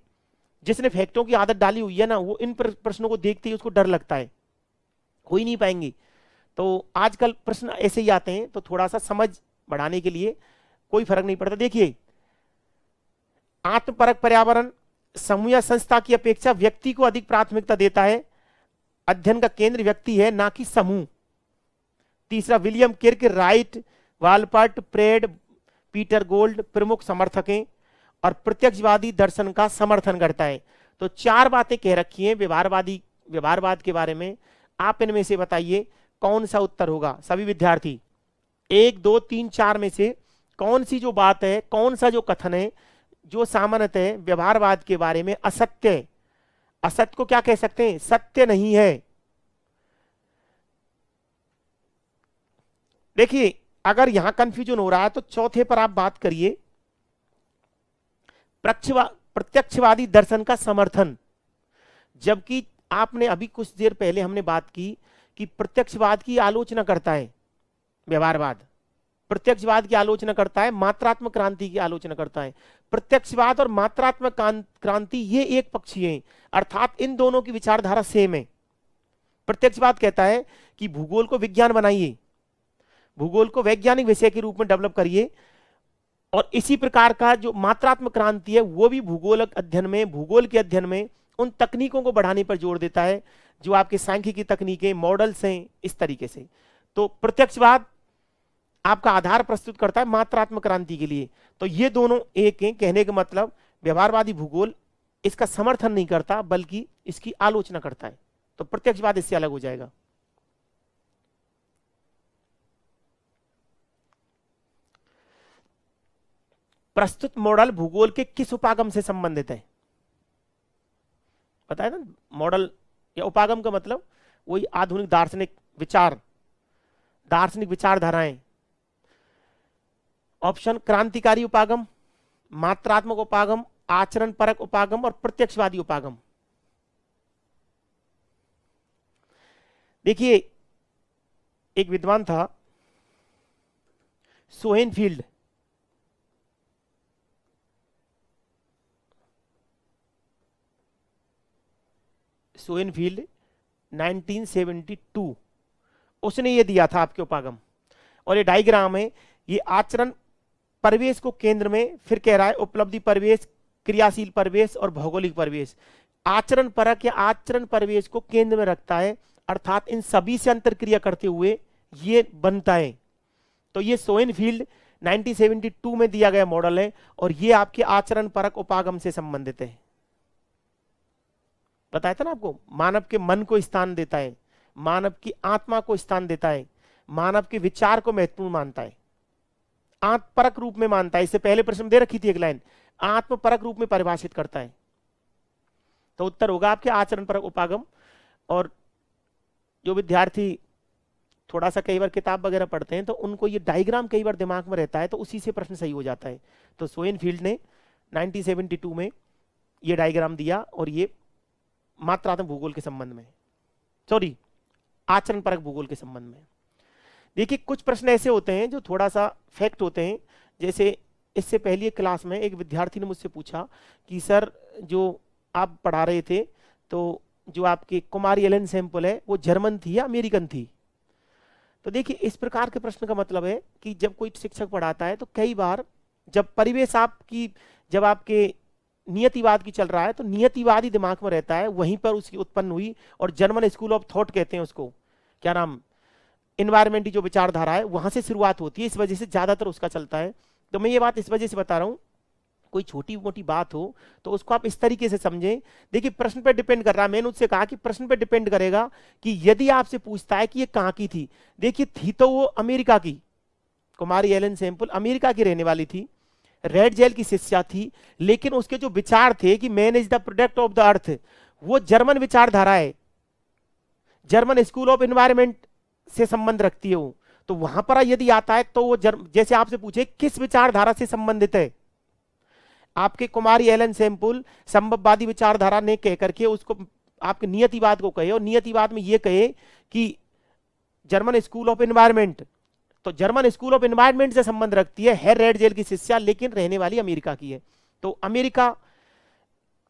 जिसने फैक्टों की आदत डाली हुई है ना, वो इन प्रश्नों को देखते ही उसको डर लगता है, हो ही नहीं पाएंगे। तो आजकल प्रश्न ऐसे ही आते हैं, तो थोड़ा सा समझ बढ़ाने के लिए कोई फर्क नहीं पड़ता। देखिए आत्मपरक पर्यावरण समूह या संस्था की अपेक्षा व्यक्ति को अधिक प्राथमिकता देता है। अध्ययन का केंद्र व्यक्ति है, ना कि समूह। तीसरा, William Kirk, Wright, Walpert, Pred, Peter Gould प्रमुख समर्थक हैं और प्रत्यक्षवादी दर्शन का समर्थन करता है। तो चार बातें कह रखी हैं व्यवहारवाद के बारे में। आप इनमें से बताइए कौन सा उत्तर होगा। सभी विद्यार्थी 1 2 3 4 में से कौन सी जो बात है, कौन सा जो कथन है जो सामान्यतः व्यवहारवाद के बारे में असत्य, असत्य को क्या कह सकते हैं, सत्य नहीं है। देखिए अगर यहां कंफ्यूजन हो रहा है तो चौथे पर आप बात करिए, प्रत्यक्षवादी दर्शन का समर्थन। जबकि आपने अभी कुछ देर पहले हमने बात की कि प्रत्यक्षवाद की आलोचना करता है व्यवहारवाद, प्रत्यक्षवाद की आलोचना करता है, मात्रात्मक क्रांति की आलोचना करता है। प्रत्यक्षवाद और मात्रात्मक क्रांति ये एक पक्षीय हैं, अर्थात इन दोनों की विचारधारा सेम है। प्रत्यक्षवाद कहता है कि भूगोल को विज्ञान बनाइए, भूगोल को वैज्ञानिक विषय के रूप में डेवलप करिए, और इसी प्रकार का जो मात्रात्मक क्रांति है वो भी भूगोल अध्ययन में, भूगोल के अध्ययन में उन तकनीकों को बढ़ाने पर जोर देता है जो आपके सांख्यिकी तकनीकें, मॉडल्स हैं, इस तरीके से। तो प्रत्यक्षवाद आपका आधार प्रस्तुत करता है मात्रात्मक क्रांति के लिए। तो ये दोनों एक हैं, कहने का मतलब व्यवहारवादी भूगोल इसका समर्थन नहीं करता बल्कि इसकी आलोचना करता है। तो प्रत्यक्षवाद इससे अलग हो जाएगा। प्रस्तुत मॉडल भूगोल के किस उपागम से संबंधित है? पता है ना, मॉडल या उपागम का मतलब वही आधुनिक दार्शनिक विचार, दार्शनिक विचारधाराएं। ऑप्शन क्रांतिकारी उपागम, मात्रात्मक उपागम, आचरण परक उपागम और प्रत्यक्षवादी उपागम। देखिए एक विद्वान था सोहेनफील्ड, सोहेनफील्ड 1972, उसने ये दिया था आपके उपागम। और ये डायग्राम है, ये आचरण परिवेश को केंद्र में, फिर कह रहा है उपलब्धि परिवेश, क्रियाशील परिवेश और भौगोलिक परिवेश। आचरण परक या आचरण परिवेश को केंद्र में रखता है, अर्थात इन सभी से अंतरक्रिया करते हुए ये बनता है। तो ये सोहेनफील्ड 1972 में दिया गया मॉडल है और ये आपके आचरण परक उपागम से संबंधित है। बताया था ना आपको, मानव के मन को स्थान देता है, मानव की आत्मा को स्थान देता है, मानव के विचार को महत्वपूर्ण मानता है, आत्मपरक रूप में मानता है। इससे पहले प्रश्न दे रखी थी एक लाइन, आत्मपरक रूप में परिभाषित करता है। तो उत्तर होगा आपके आचरण परक उपागम। और जो विद्यार्थी थोड़ा सा कई बार किताब वगैरह पढ़ते हैं तो उनको ये डायग्राम कई बार दिमाग में रहता है, तो उसी से प्रश्न सही हो जाता है। तो सोहेनफील्ड ने 1972 में ये डायग्राम दिया और ये मात्रात्मक भूगोल के संबंध में, सॉरी आचरण परक भूगोल के संबंध में। देखिए कुछ प्रश्न ऐसे होते हैं जो थोड़ा सा फैक्ट होते हैं। जैसे इससे पहले क्लास में एक विद्यार्थी ने मुझसे पूछा कि सर जो आप पढ़ा रहे थे तो जो आपकी कुमारी एलन सैंपल है वो जर्मन थी या अमेरिकन थी? तो देखिए इस प्रकार के प्रश्न का मतलब है कि जब कोई शिक्षक पढ़ाता है तो कई बार जब परिवेश आपकी, जब आपके नियतिवाद की चल रहा है तो नियतिवाद ही दिमाग में रहता है, वहीं पर उसकी उत्पन्न हुई। और जर्मन स्कूल ऑफ थॉट कहते हैं उसको, क्या नाम, एनवायरमेंट की जो विचारधारा है वहां से शुरुआत होती है, इस वजह से ज्यादातर उसका चलता है। तो मैं ये बात इस वजह से बता रहा हूं, कोई छोटी मोटी बात हो तो उसको आप इस तरीके से समझें। देखिए प्रश्न पर डिपेंड कर रहा है, मैंने उससे कहा कि प्रश्न पर डिपेंड करेगा कि यदि आपसे पूछता है कि ये कहां की थी, देखिए थी तो वो अमेरिका की, कुमारी एलन सैंपल अमेरिका की रहने वाली थी, रेड जेल की शिष्या थी, लेकिन उसके जो विचार थे कि man is the product of the earth, वो जर्मन विचारधारा है, जर्मन स्कूल ऑफ एनवायरमेंट से संबंध रखती है वो। तो वहां पर यदि आता है तो वो जैसे आपसे पूछे किस विचारधारा से संबंधित है, आपके कुमारी एलन सैंपल संभववादी विचारधारा ने कह करके उसको आपके नियतिवाद को कहे, और नियतिवाद में ये कहे कि जर्मन स्कूल ऑफ एनवायरमेंट, तो जर्मन स्कूल ऑफ एनवायरमेंट से संबंध रखती है रेड जेल की शिष्या, लेकिन रहने वाली अमेरिका की है। तो अमेरिका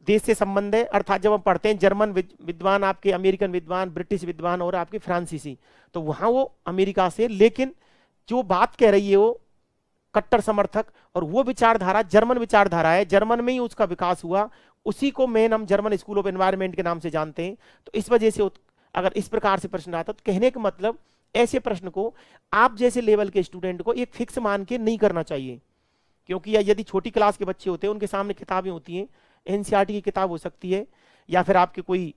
देश से संबंध है, अर्थात जब हम पढ़ते हैं जर्मन विद्वान, आपके अमेरिकन विद्वान, ब्रिटिश विद्वान और आपके फ्रांसीसी, तो वहां वो अमेरिका से, लेकिन जो बात कह रही है वो कट्टर समर्थक, और वो विचारधारा जर्मन विचारधारा है, जर्मन में ही उसका विकास हुआ, उसी को मेन हम जर्मन स्कूल ऑफ एनवायरमेंट के नाम से जानते हैं। तो इस वजह से अगर इस प्रकार से प्रश्न आता तो कहने का मतलब ऐसे प्रश्न को आप जैसे लेवल के स्टूडेंट को एक फिक्स मान के नहीं करना चाहिए, क्योंकि यदि छोटी क्लास के बच्चे होते हैं उनके सामने किताबें होती हैं, एनसीईआरटी की किताब हो सकती है या फिर आपके कोई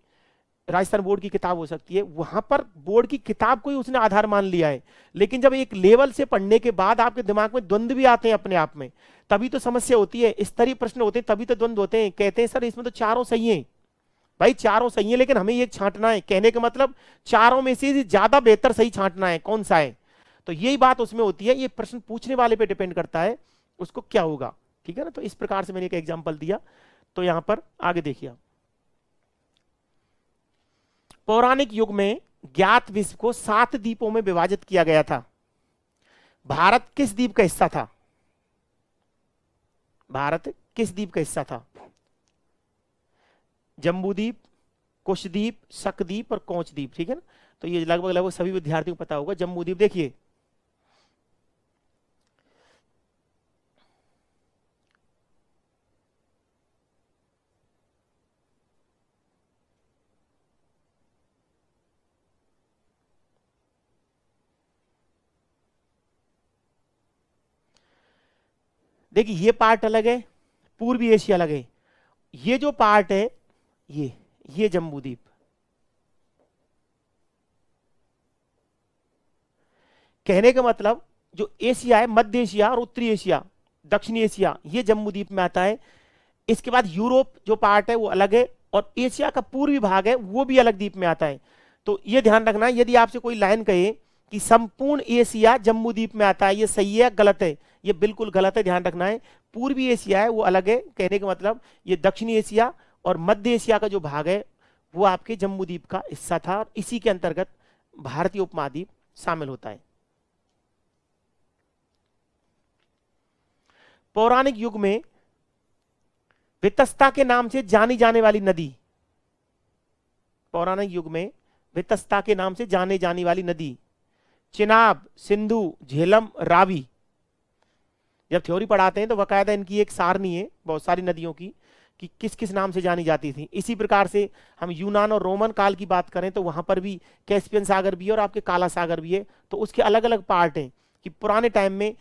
राजस्थान बोर्ड की किताब हो सकती है, वहां पर बोर्ड की किताब को ही उसने आधार मान लिया है। लेकिन जब एक लेवल से पढ़ने के बाद आपके दिमाग में द्वंद्व भी आते हैं अपने आप में, तभी तो समस्या होती है। स्तरीय प्रश्न होते हैं तभी तो द्वंद्व होते हैं। कहते हैं सर इसमें तो चारों सही हैं, भाई चारों सही है लेकिन हमें ये छांटना है। कहने का मतलब चारों में से ज्यादा बेहतर सही छांटना है, कौन सा है। तो यही बात उसमें होती है, ये प्रश्न पूछने वाले पे डिपेंड करता है उसको क्या होगा, ठीक है ना। तो इस प्रकार से मैंने एक एग्जांपल दिया। तो यहां पर आगे देखिए, पौराणिक युग में ज्ञात विश्व को 7 द्वीपों में विभाजित किया गया था। भारत किस द्वीप का हिस्सा था? भारत किस द्वीप का हिस्सा था? जम्बूद्वीप, कुशद्वीप, शकद्वीप और कोचद्वीप, ठीक है ना। तो ये लगभग लगभग सभी विद्यार्थियों को पता होगा। जम्बूद्वीप देखिए, देखिए ये पार्ट अलग है, पूर्वी एशिया अलग है। ये जो पार्ट है ये जम्बूद्वीप, कहने का मतलब जो एशिया है, मध्य एशिया और उत्तरी एशिया, दक्षिणी एशिया, ये जम्बूद्वीप में आता है। इसके बाद यूरोप जो पार्ट है वो अलग है, और एशिया का पूर्वी भाग है वो भी अलग द्वीप में आता है। तो ये ध्यान रखना, यदि आपसे कोई लाइन कहे कि संपूर्ण एशिया जम्बूद्वीप में आता है, ये सही है गलत है? ये बिल्कुल गलत है, ध्यान रखना है। पूर्वी एशिया है वो अलग है, कहने का मतलब ये दक्षिणी एशिया और मध्य एशिया का जो भाग है वो आपके जम्बूद्वीप का हिस्सा था, और इसी के अंतर्गत भारतीय उपमहाद्वीप शामिल होता है। पौराणिक युग में वितस्ता के नाम से जानी जाने वाली नदी, पौराणिक युग में वितस्ता के नाम से जाने जाने वाली नदी, चिनाब, सिंधु, झेलम, रावी। जब थ्योरी पढ़ाते हैं तो बकायदा इनकी एक सारणी है बहुत सारी नदियों की कि किस किस नाम से जानी जाती थी। इसी प्रकार से हम यूनान और रोमन काल की बात करें तो वहां पर भी कैस्पियन सागर भी है और आपके काला सागर भी है। तो उसके अलग अलग पार्ट हैं कि पुराने टाइम में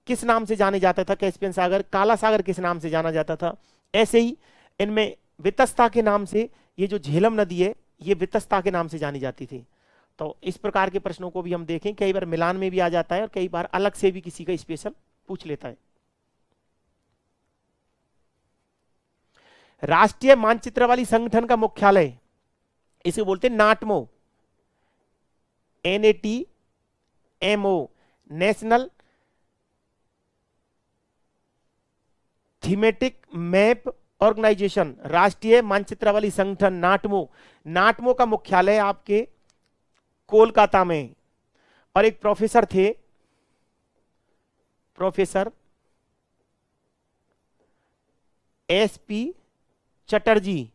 किस नाम से जाने जाता था कैस्पियन सागर, काला सागर किस नाम से जाना जाता था। ऐसे ही इनमें वितस्ता के नाम से ये जो झेलम नदी है ये वितस्ता के नाम से जानी जाती थी। तो इस प्रकार के प्रश्नों को भी हम देखें, कई बार मिलान में भी आ जाता है और कई बार अलग से भी किसी का स्पेशल पूछ लेता है। राष्ट्रीय मानचित्र वाली संगठन का मुख्यालय, इसे बोलते हैं NATMO, NATMO, national thematic map organisation, राष्ट्रीय मानचित्र वाली संगठन नाटमो। नाटमो का मुख्यालय आपके कोलकाता में, और एक प्रोफेसर थे, प्रोफेसर SP चटर्जी,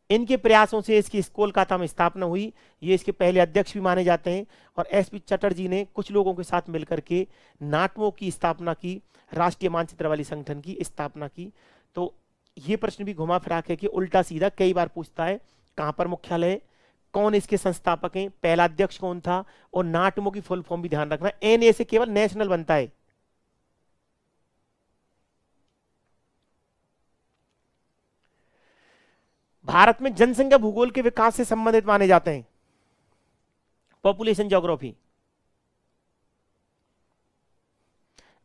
इनके प्रयासों से इसकी कोलकाता में स्थापना हुई। ये इसके पहले अध्यक्ष भी माने जाते हैं, और SP चटर्जी ने कुछ लोगों के साथ मिलकर के नाटमो की स्थापना की, राष्ट्रीय मानचित्र वाली संगठन की स्थापना की। तो ये प्रश्न भी घुमा फिरा के कि उल्टा सीधा कई बार पूछता है, कहां पर मुख्यालय, कौन इसके संस्थापक हैं, पहला अध्यक्ष कौन था, और नाटमो की फुल फॉर्म भी ध्यान रखना। NA से केवल नेशनल बनता है। भारत में जनसंख्या भूगोल के विकास से संबंधित माने जाते हैं, पॉपुलेशन ज्योग्राफी,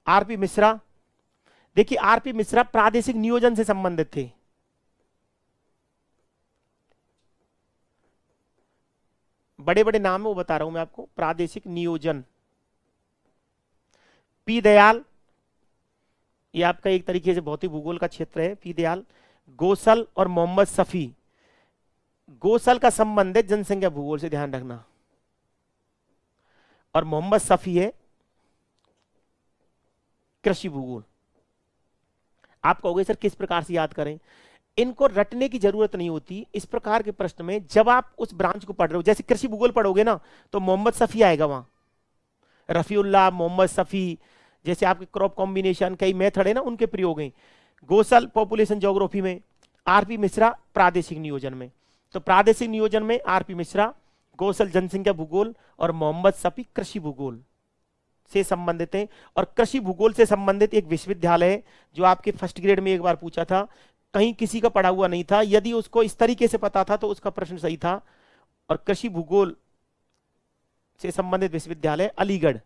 RP मिश्रा। देखिए RP मिश्रा प्रादेशिक नियोजन से संबंधित थे। बड़े बड़े नाम है वो बता रहा हूं मैं आपको, प्रादेशिक नियोजन। P दयाल, ये आपका एक तरीके से भौतिक भूगोल का क्षेत्र है, P दयाल। गोसल और मोहम्मद शफी, गोसल का संबंध है जनसंख्या भूगोल से, ध्यान रखना, और मोहम्मद शफी है कृषि भूगोल। आप कहोगे सर किस प्रकार से याद करें, इनको रटने की जरूरत नहीं होती। इस प्रकार के प्रश्न में जब आप उस ब्रांच को पढ़ रहे हो, जैसे कृषि भूगोल पढ़ोगे ना, तो मोहम्मद शफी आएगा वहां, रफीउल्लाह, मोहम्मद शफी, जैसे आपके क्रॉप कॉम्बिनेशन कई मेथड है ना, उनके प्रयोग हैं। गोसल पॉपुलेशन ज्योग्राफी में, RP मिश्रा प्रादेशिक नियोजन में। तो प्रादेशिक नियोजन में RP मिश्रा, गोसल जनसंख्या भूगोल, और मोहम्मद शफी कृषि भूगोल से संबंधित हैं। और कृषि भूगोल से संबंधित एक विश्वविद्यालय है जो आपके फर्स्ट ग्रेड में एक बार पूछा था, कहीं किसी का पढ़ा हुआ नहीं था। यदि उसको इस तरीके से पता था तो उसका प्रश्न सही था। और कृषि भूगोल से संबंधित विश्वविद्यालय अलीगढ़,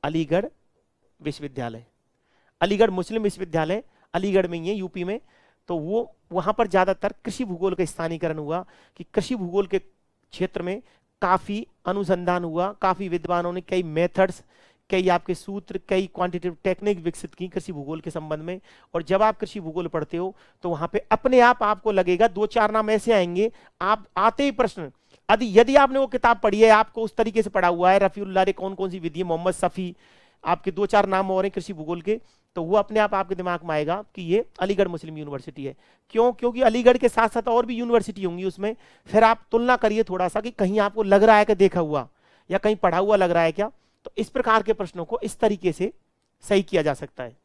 अलीगढ़ विश्वविद्यालय, अलीगढ़ मुस्लिम विश्वविद्यालय अलीगढ़ में ही है, यूपी में। तो वो वहां पर ज्यादातर कृषि भूगोल का स्थानीकरण हुआ कि कृषि भूगोल के क्षेत्र में काफी अनुसंधान हुआ, काफी विद्वानों ने कई मेथड्स, कई आपके सूत्र, कई क्वांटिटेटिव टेक्निक विकसित की कृषि भूगोल के संबंध में। और जब आप कृषि भूगोल पढ़ते हो तो वहां पे अपने आप आपको लगेगा, दो चार नाम ऐसे आएंगे, आप आते ही प्रश्न, यदि आपने वो किताब पढ़ी है, आपको उस तरीके से पढ़ा हुआ है, रफीउल्लाह ने कौन कौन सी विधि, मोहम्मद सफी, आपके दो चार नाम और हैं कृषि भूगोल के, तो वो अपने आप आपके दिमाग में आएगा कि ये अलीगढ़ मुस्लिम यूनिवर्सिटी है। क्यों? क्योंकि अलीगढ़ के साथ साथ और भी यूनिवर्सिटी होंगी उसमें। फिर आप तुलना करिए थोड़ा सा कि कहीं आपको लग रहा है कि देखा हुआ या कहीं पढ़ा हुआ लग रहा है क्या। तो इस प्रकार के प्रश्नों को इस तरीके से सही किया जा सकता है।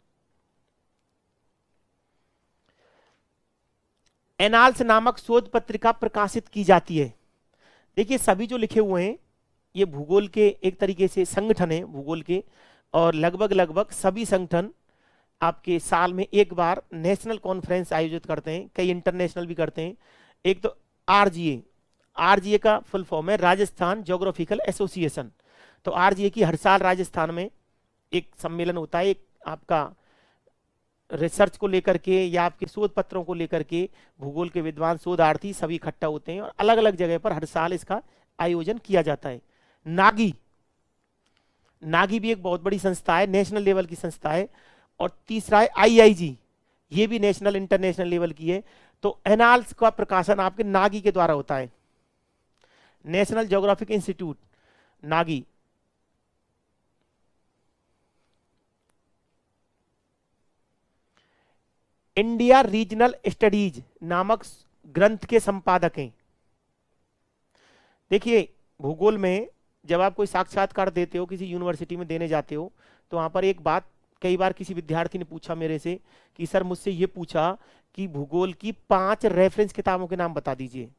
एनाल्स नामक शोध पत्रिका प्रकाशित की जाती है। देखिए सभी जो लिखे हुए हैं ये भूगोल के एक तरीके से संगठन है भूगोल के, और लगभग लगभग सभी संगठन आपके साल में एक बार नेशनल कॉन्फ्रेंस आयोजित करते हैं, कई इंटरनेशनल भी करते हैं। एक तो आरजीए, आरजीए का फुल फॉर्म है राजस्थान ज्योग्राफिकल एसोसिएशन। तो आरजीए की हर साल राजस्थान में एक सम्मेलन होता है, एक आपका रिसर्च को लेकर के या आपके शोध पत्रों को लेकर के भूगोल के विद्वान शोधार्थी सभी इकट्ठा होते हैं और अलग अलग जगह पर हर साल इसका आयोजन किया जाता है। नागी, नागी भी एक बहुत बड़ी संस्था है, नेशनल लेवल की संस्था है। और तीसरा है आईआईजी, ये भी नेशनल इंटरनेशनल लेवल की है। तो एनाल्स का प्रकाशन आपके नागी के द्वारा होता है, national geographic institute Nagi. India regional studies नामक ग्रंथ के संपादक हैं। देखिए भूगोल में जब आप कोई साक्षात्कार देते हो, किसी यूनिवर्सिटी में देने जाते हो, तो वहां पर एक बात कई बार किसी विद्यार्थी ने पूछा मेरे से कि सर मुझसे ये पूछा कि भूगोल की 5 रेफरेंस किताबों के नाम बता दीजिए।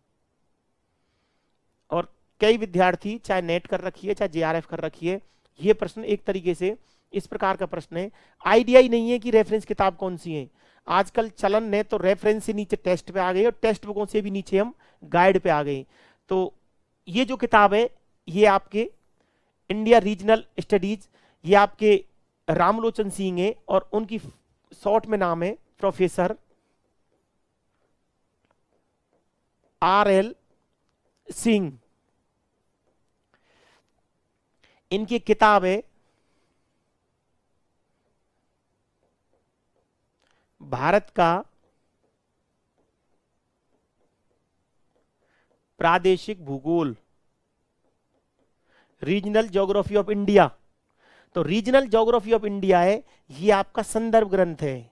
और कई विद्यार्थी चाहे नेट कर रखी है चाहे जेआरएफ कर रखी है, ये प्रश्न एक तरीके से इस प्रकार का प्रश्न है, आइडिया ही नहीं है कि रेफरेंस किताब कौन सी है। आजकल चलन ने तो रेफरेंस से नीचे टेस्ट पे आ गए और टेक्स्ट बुकों से भी नीचे हम गाइड पे आ गए। तो ये जो किताब है ये आपके इंडिया रीजनल स्टडीज, ये आपके रामलोचन सिंह है और उनकी शॉर्ट में नाम है प्रोफेसर RL सिंह। इनकी किताब है भारत का प्रादेशिक भूगोल, रीजनल ज्योग्राफी ऑफ इंडिया। तो रीजनल ज्योग्राफी ऑफ इंडिया है, ये आपका संदर्भ ग्रंथ है,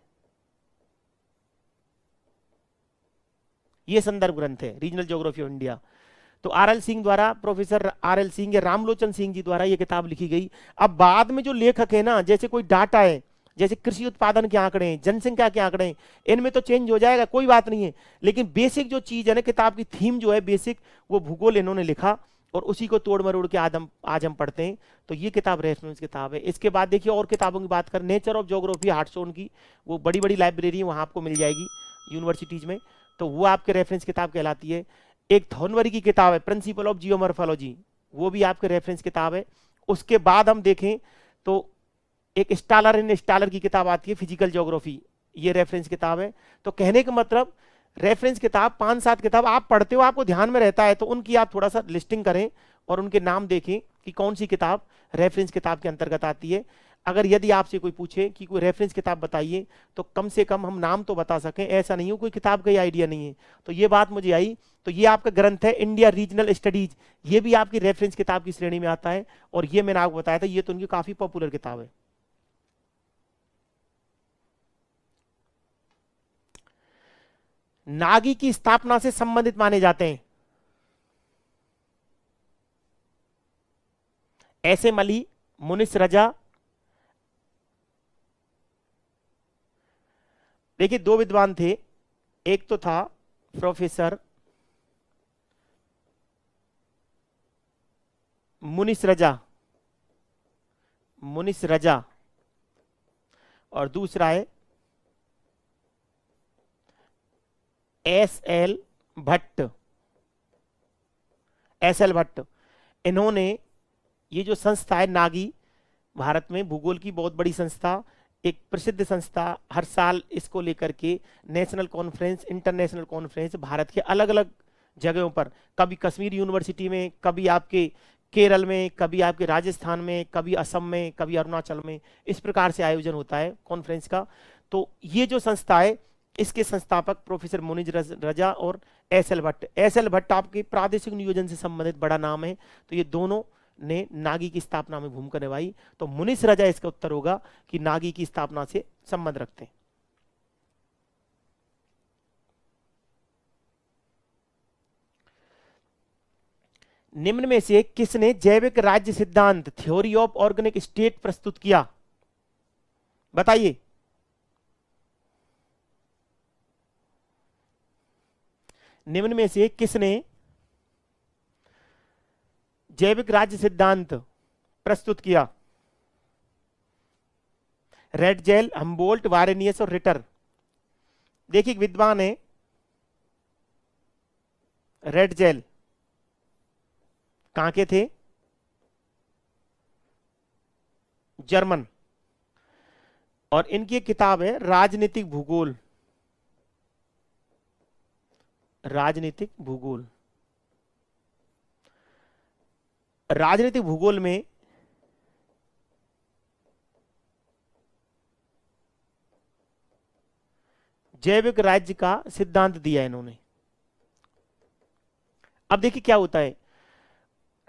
ये संदर्भ ग्रंथ है रीजनल ज्योग्राफी ऑफ इंडिया। तो RL सिंह द्वारा, प्रोफेसर RL सिंह या रामलोचन सिंह जी द्वारा ये किताब लिखी गई। अब बाद में जो लेखक है ना, जैसे कोई डाटा है, जैसे कृषि उत्पादन के आंकड़े हैं, जनसंख्या के आंकड़े हैं, इनमें तो चेंज हो जाएगा, कोई बात नहीं है, लेकिन बेसिक जो चीज है ना, किताब की थीम जो है बेसिक, वो भूगोल इन्होंने लिखा और उसी को तोड़ मरोड़ के आज हम पढ़ते हैं। तो ये किताब रेफरेंस किताब है। इसके बाद देखिए और किताबों की बात करें, नेचर ऑफ ज्योग्राफी हार्टस्टोन की, वो बड़ी बड़ी लाइब्रेरी है, वहां आपको मिल जाएगी यूनिवर्सिटीज में, तो वो आपके रेफरेंस किताब कहलाती है। एक थॉर्नबरी की किताब है प्रिंसिपल ऑफ जियोमॉर्फोलॉजी, वो भी आपके रेफरेंस किताब है। उसके बाद हम देखें तो एक स्टालर इन स्टालर की किताब आती है फिजिकल ज्योग्राफी, ये रेफरेंस किताब है। तो कहने का मतलब रेफरेंस किताब 5-7 किताब आप पढ़ते हो, आपको ध्यान में रहता है, तो उनकी आप थोड़ा सा लिस्टिंग करें और उनके नाम देखें कि कौन सी किताब रेफरेंस किताब के अंतर्गत आती है। अगर यदि आपसे कोई पूछे कि कोई रेफरेंस किताब बताइए, तो कम से कम हम नाम तो बता सकें, ऐसा नहीं हो कोई किताब का ही आइडिया नहीं है। तो ये बात मुझे आई। तो ये आपका ग्रंथ है इंडिया रीजनल स्टडीज, ये भी आपकी रेफरेंस किताब की श्रेणी में आता है। और ये मैंने आपको बताया था, ये तो उनकी काफी पॉपुलर किताब है। नागी की स्थापना से संबंधित माने जाते हैं ऐसे मली, मुनिस रजा। देखिए 2 विद्वान थे, एक तो था प्रोफेसर मुनिस रजा, मुनिस रजा, और दूसरा है एस एल भट्ट। इन्होंने ये जो संस्था है नागी, भारत में भूगोल की बहुत बड़ी संस्था, एक प्रसिद्ध संस्था, हर साल इसको लेकर के national conference, international conference Bharat के अलग अलग जगहों पर, कभी कश्मीर यूनिवर्सिटी में, कभी आपके केरल में, कभी आपके राजस्थान में, कभी असम में, कभी अरुणाचल में, इस प्रकार से आयोजन होता है कॉन्फ्रेंस का। तो ये जो संस्था है, इसके संस्थापक प्रोफेसर मुनिज रजा और एस एल भट्ट आपके प्रादेशिक नियोजन से संबंधित बड़ा नाम है। तो ये दोनों ने नागी की स्थापना में भूमिका निभाई। तो मुनिश रजा इसका उत्तर होगा कि नागी की स्थापना से संबंध रखते हैं। निम्न में से किसने जैविक राज्य सिद्धांत थ्योरी ऑफ ऑर्गेनिक स्टेट प्रस्तुत किया? बताइए। निम्न में से किसने जैविक राज्य सिद्धांत प्रस्तुत किया? रेडजेल, हम्बोल्ट, वारेनियस और रिटर। देखिए विद्वान है रेडजेल, कहां के थे? जर्मन। और इनकी किताब है राजनीतिक भूगोल। राजनीतिक भूगोल, राजनीतिक भूगोल में जैविक राज्य का सिद्धांत दिया है इन्होंने। अब देखिए क्या होता है,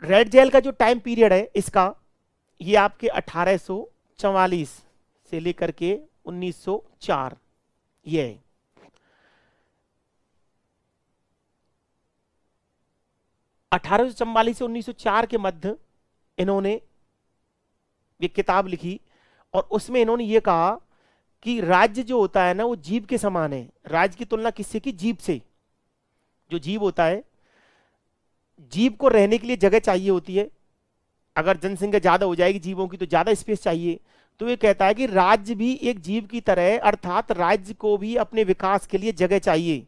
रेड जेल का जो टाइम पीरियड है इसका, ये आपके 1844 से लेकर के 1904, ये है। अठारह से 1904 के मध्य इन्होंने ये किताब लिखी और उसमें इन्होंने ये कहा कि राज्य जो होता है ना वो जीव के समान है। राज्य की तुलना किससे की? जीव से। जो जीव होता है, जीव को रहने के लिए जगह चाहिए होती है। अगर जनसंख्या ज्यादा हो जाएगी जीवों की तो ज्यादा स्पेस चाहिए। तो ये कहता है कि राज्य भी एक जीव की तरह है, अर्थात राज्य को भी अपने विकास के लिए जगह चाहिए।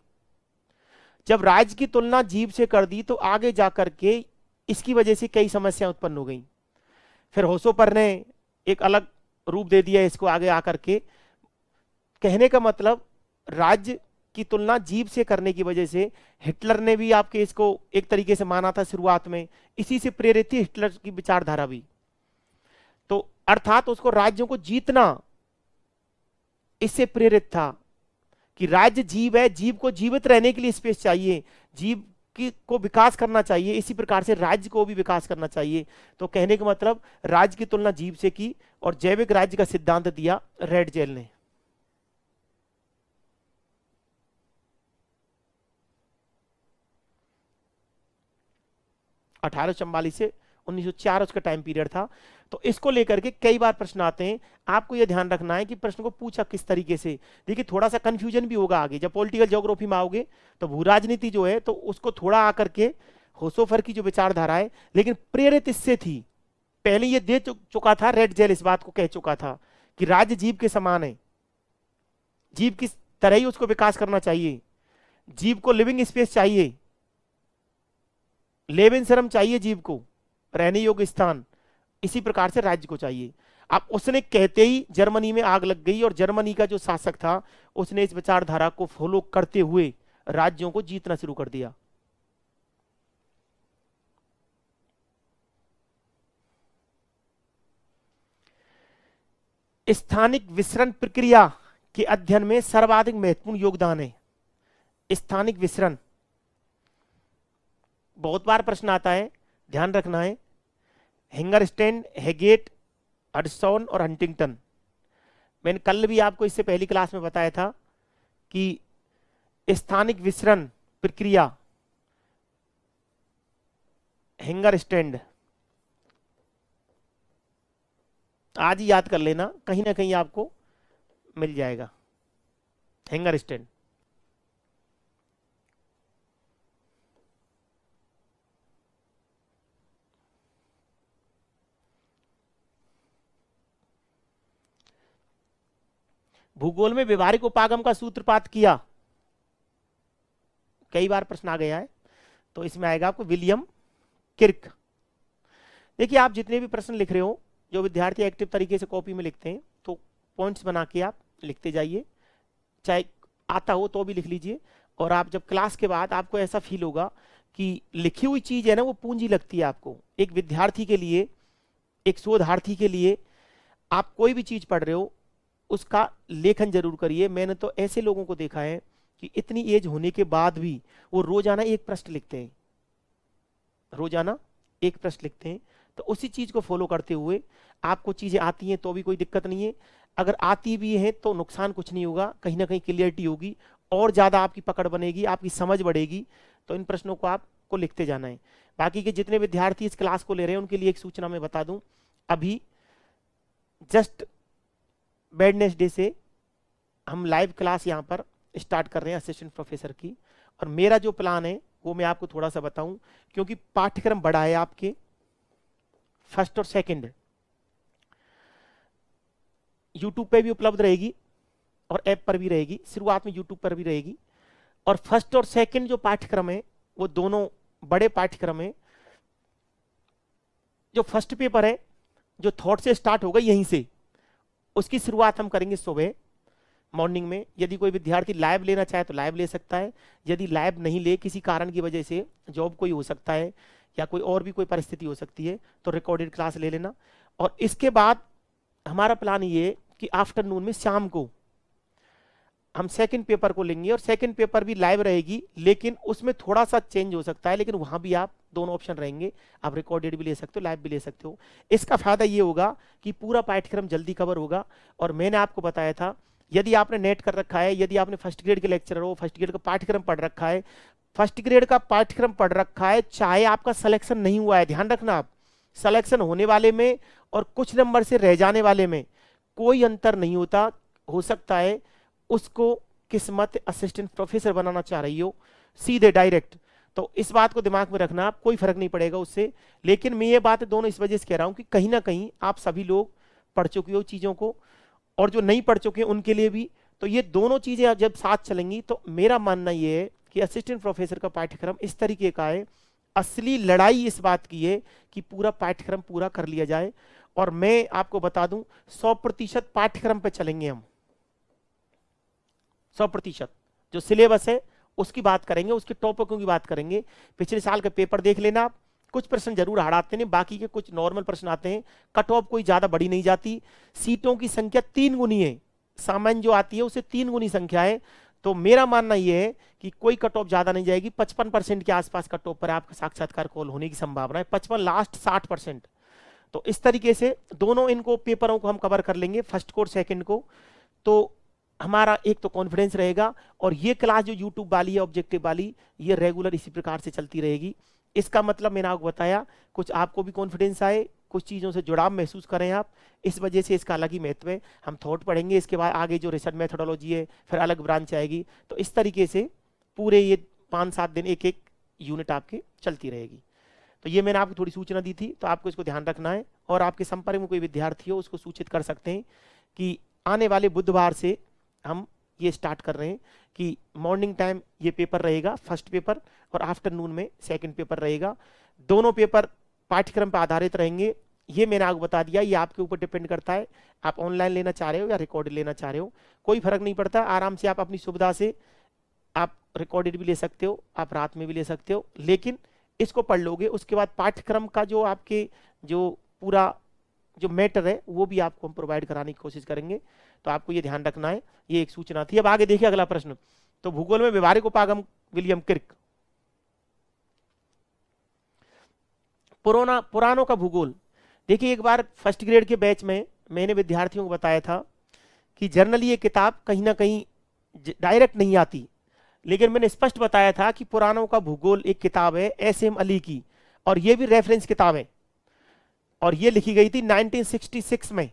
जब राज्य की तुलना जीव से कर दी तो आगे जाकर के इसकी वजह से कई समस्याएं उत्पन्न हो गई। फिर होसोपर ने एक अलग रूप दे दिया इसको आगे आकर के। कहने का मतलब, राज्य की तुलना जीव से करने की वजह से हिटलर ने भी आपके इसको एक तरीके से माना था शुरुआत में, इसी से प्रेरित थी हिटलर की विचारधारा भी। तो अर्थात उसको राज्यों को जीतना इससे प्रेरित था कि राज्य जीव है, जीव को जीवित रहने के लिए स्पेस चाहिए, जीव की को विकास करना चाहिए, इसी प्रकार से राज्य को भी विकास करना चाहिए। तो कहने का मतलब राज्य की तुलना जीव से की और जैविक राज्य का सिद्धांत दिया रेड जेल ने। अठारह से 1904 उसका टाइम पीरियड था। तो इसको लेकर के कई बार प्रश्न आते हैं। आपको यह ध्यान रखना है कि प्रश्न को पूछा किस तरीके से। देखिए थोड़ा सा कंफ्यूजन भी होगा आगे जब पॉलिटिकल ज्योग्राफी में आओगे, तो भू राजनीति जो है तो उसको थोड़ा आकर के होसोफर की जो विचारधारा है, लेकिन प्रेरित इससे थी। पहले ये दे चुका था, रेड जेल इस बात को कह चुका था कि राज्य जीव के समान है, जीव की तरह ही उसको विकास करना चाहिए, जीव को लिविंग स्पेस चाहिए, लेवेंसरम चाहिए जीव को, रहने योग्य स्थान, इसी प्रकार से राज्य को चाहिए। अब उसने कहते ही जर्मनी में आग लग गई और जर्मनी का जो शासक था उसने इस विचारधारा को फॉलो करते हुए राज्यों को जीतना शुरू कर दिया। स्थानिक विसरण प्रक्रिया के अध्ययन में सर्वाधिक महत्वपूर्ण योगदान है स्थानिक विसरण। बहुत बार प्रश्न आता है, ध्यान रखना है। हिंगरस्टैंड, हेगेट, हडसन और हंटिंगटन। मैंने कल भी आपको इससे पहली क्लास में बताया था कि स्थानिक विसरण प्रक्रिया हिंगरस्टैंड, आज ही याद कर लेना, कहीं ना कहीं आपको मिल जाएगा हिंगरस्टैंड। भूगोल में व्यवहारिक उपागम का सूत्रपात किया? कई बार प्रश्न आ गया है, तो इसमें आएगा आपको विलियम किर्क। देखिए आप जितने भी प्रश्न लिख रहे हो, जो विद्यार्थी एक्टिव तरीके से कॉपी में लिखते हैं, तो पॉइंट्स बना के आप लिखते जाइए, चाहे आता हो तो भी लिख लीजिए। और आप जब क्लास के बाद आपको ऐसा फील होगा कि लिखी हुई चीज है ना, वो पूंजी लगती है आपको। एक विद्यार्थी के लिए, एक शोधार्थी के लिए, आप कोई भी चीज पढ़ रहे हो उसका लेखन जरूर करिए। मैंने तो ऐसे लोगों को देखा है कि इतनी एज होने के बाद भी वो रोजाना एक प्रश्न लिखते हैं, रोजाना एक प्रश्न लिखते हैं। तो उसी चीज को फॉलो करते हुए आपको चीजें आती हैं तो भी कोई दिक्कत नहीं है, अगर आती भी है तो नुकसान कुछ नहीं होगा, कहीं ना कहीं क्लियरिटी होगी और ज्यादा आपकी पकड़ बनेगी, आपकी समझ बढ़ेगी। तो इन प्रश्नों को आपको लिखते जाना है। बाकी के जितने विद्यार्थी इस क्लास को ले रहे हैं उनके लिए एक सूचना मैं बता दूं, अभी जस्ट वेडनेसडे से हम लाइव क्लास यहाँ पर स्टार्ट कर रहे हैं असिस्टेंट प्रोफेसर की। और मेरा जो प्लान है वो मैं आपको थोड़ा सा बताऊं, क्योंकि पाठ्यक्रम बड़ा है आपके, फर्स्ट और सेकंड यूट्यूब पे भी उपलब्ध रहेगी और ऐप पर भी रहेगी। शुरुआत में यूट्यूब पर भी रहेगी। और फर्स्ट और सेकंड जो पाठ्यक्रम है वो दोनों बड़े पाठ्यक्रम है। जो फर्स्ट पेपर है, जो थॉट से स्टार्ट होगा यहीं से, उसकी शुरुआत हम करेंगे सुबह मॉर्निंग में। यदि कोई विद्यार्थी लाइव लेना चाहे तो लाइव ले सकता है, यदि लाइव नहीं ले, किसी कारण की वजह से, जॉब कोई हो सकता है या कोई और भी कोई परिस्थिति हो सकती है, तो रिकॉर्डेड क्लास ले लेना। और इसके बाद हमारा प्लान ये कि आफ्टरनून में, शाम को हम सेकंड पेपर को लेंगे। और सेकंड पेपर भी लाइव रहेगी, लेकिन उसमें थोड़ा सा चेंज हो सकता है, लेकिन वहां भी आप दोनों ऑप्शन रहेंगे, आप रिकॉर्डेड भी ले सकते हो, लाइव भी ले सकते हो। इसका फायदा ये होगा कि पूरा पाठ्यक्रम जल्दी कवर होगा। और मैंने आपको बताया था, यदि आपने नेट कर रखा है, यदि आपने फर्स्ट ग्रेड के लेक्चरर हो, फर्स्ट ग्रेड का पाठ्यक्रम पढ़ रखा है, फर्स्ट ग्रेड का पाठ्यक्रम पढ़ रखा है, चाहे आपका सिलेक्शन नहीं हुआ है, ध्यान रखना, आप सिलेक्शन होने वाले में और कुछ नंबर से रह जाने वाले में कोई अंतर नहीं होता। हो सकता है उसको किस्मत असिस्टेंट प्रोफेसर बनाना चाह रही हो, सीधे डायरेक्ट, तो इस बात को दिमाग में रखना, आप कोई फर्क नहीं पड़ेगा उससे। लेकिन मैं ये बात दोनों इस वजह से कह रहा हूं कि कहीं ना कहीं आप सभी लोग पढ़ चुके हो चीजों को, और जो नहीं पढ़ चुके उनके लिए भी। तो ये दोनों चीजें जब साथ चलेंगी, तो मेरा मानना ये है कि असिस्टेंट प्रोफेसर का पाठ्यक्रम इस तरीके का है। असली लड़ाई इस बात की है कि पूरा पाठ्यक्रम पूरा कर लिया जाए। और मैं आपको बता दूं, 100% पाठ्यक्रम पे चलेंगे हम, 100%। जो सिलेबस है उसकी बात करेंगे, उसके टॉपिकों की बात करेंगे। पिछले साल का पेपर देख लेना आप, कुछ प्रश्न जरूर हार्ड आते हैं, बाकी के कुछ नॉर्मल प्रश्न आते हैं। कट ऑफ कोई ज्यादा बड़ी नहीं जाती, सीटों की संख्या 3 गुनी है, सामान्य जो आती है उससे 3 गुनी संख्या है। तो मेरा मानना यह है कि कोई कट ऑफ ज्यादा नहीं जाएगी, 55% के आसपास कट ऑफ पर आपका साक्षात्कार कॉल होने की संभावना है, 55 लास्ट 60%। तो इस तरीके से दोनों इनको पेपरों को हम कवर कर लेंगे, फर्स्ट को और सेकंड को। तो हमारा एक तो कॉन्फिडेंस रहेगा, और ये क्लास जो यूट्यूब वाली है ऑब्जेक्टिव वाली, ये रेगुलर इसी प्रकार से चलती रहेगी। इसका मतलब मैंने आपको बताया, कुछ आपको भी कॉन्फिडेंस आए, कुछ चीजों से जुड़ाव महसूस करें आप, इस वजह से इसका अलग ही महत्व है। हम थॉट पढ़ेंगे, इसके बाद आगे जो रिसर्च मेथोडोलॉजी है, फिर अलग ब्रांच आएगी। तो इस तरीके से पूरे ये 5-7 दिन एक एक यूनिट आपकी चलती रहेगी। तो ये मैंने आपको थोड़ी सूचना दी थी, तो आपको इसको ध्यान रखना है। और आपके संपर्क में कोई विद्यार्थी हो उसको सूचित कर सकते हैं कि आने वाले बुधवार से हम ये स्टार्ट कर रहे हैं कि मॉर्निंग टाइम ये पेपर रहेगा, फर्स्ट पेपर, और आफ्टरनून में सेकंड पेपर रहेगा। दोनों पेपर पाठ्यक्रम पर आधारित रहेंगे। ये मैंने आपको बता दिया, ये आपके ऊपर डिपेंड करता है, आप ऑनलाइन लेना चाह रहे हो या रिकॉर्डेड लेना चाह रहे हो, कोई फर्क नहीं पड़ता। आराम से आप अपनी सुविधा से आप रिकॉर्डेड भी ले सकते हो, आप रात में भी ले सकते हो, लेकिन इसको पढ़ लोगे, उसके बाद पाठ्यक्रम का जो आपके जो पूरा जो मैटर है वो भी आपको हम प्रोवाइड कराने की कोशिश करेंगे। तो आपको ये ध्यान रखना है, ये एक सूचना थी। अब आगे देखिए अगला प्रश्न। तो भूगोल में व्यवहारिक उपागम, विलियम किर्क। पुराणों का भूगोल। देखिए, एक बार फर्स्ट ग्रेड के बैच में मैंने विद्यार्थियों को बताया था कि जर्नली ये किताब कहीं ना कहीं डायरेक्ट नहीं आती, लेकिन मैंने स्पष्ट बताया था कि पुराणों का भूगोल एक किताब है एस.एम. अली की, और ये भी रेफरेंस किताब है, और ये लिखी गई थी 1966 में,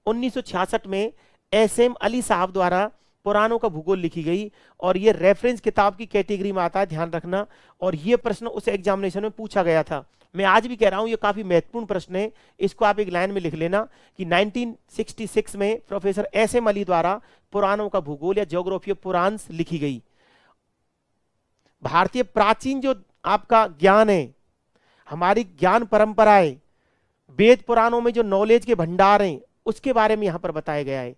1966 में एस.एम. अली साहब द्वारा पुराणों का भूगोल लिखी गई, और ये रेफरेंस किताब की कैटेगरी में आता है, ध्यान रखना। और ये प्रश्न उस एग्जामिनेशन में पूछा गया था। मैं आज भी कह रहा हूं ये काफी महत्वपूर्ण प्रश्न है, इसको आप एक लाइन में लिख लेना कि 1966 में प्रोफेसर एस एम अली द्वारा पुराणों का भूगोल या ज्योग्राफी ऑफ पुराण्स लिखी गई। भारतीय प्राचीन जो आपका ज्ञान है, हमारी ज्ञान परंपराएं, वेद पुराणों में जो नॉलेज के भंडार हैं, उसके बारे में यहां पर बताया गया है।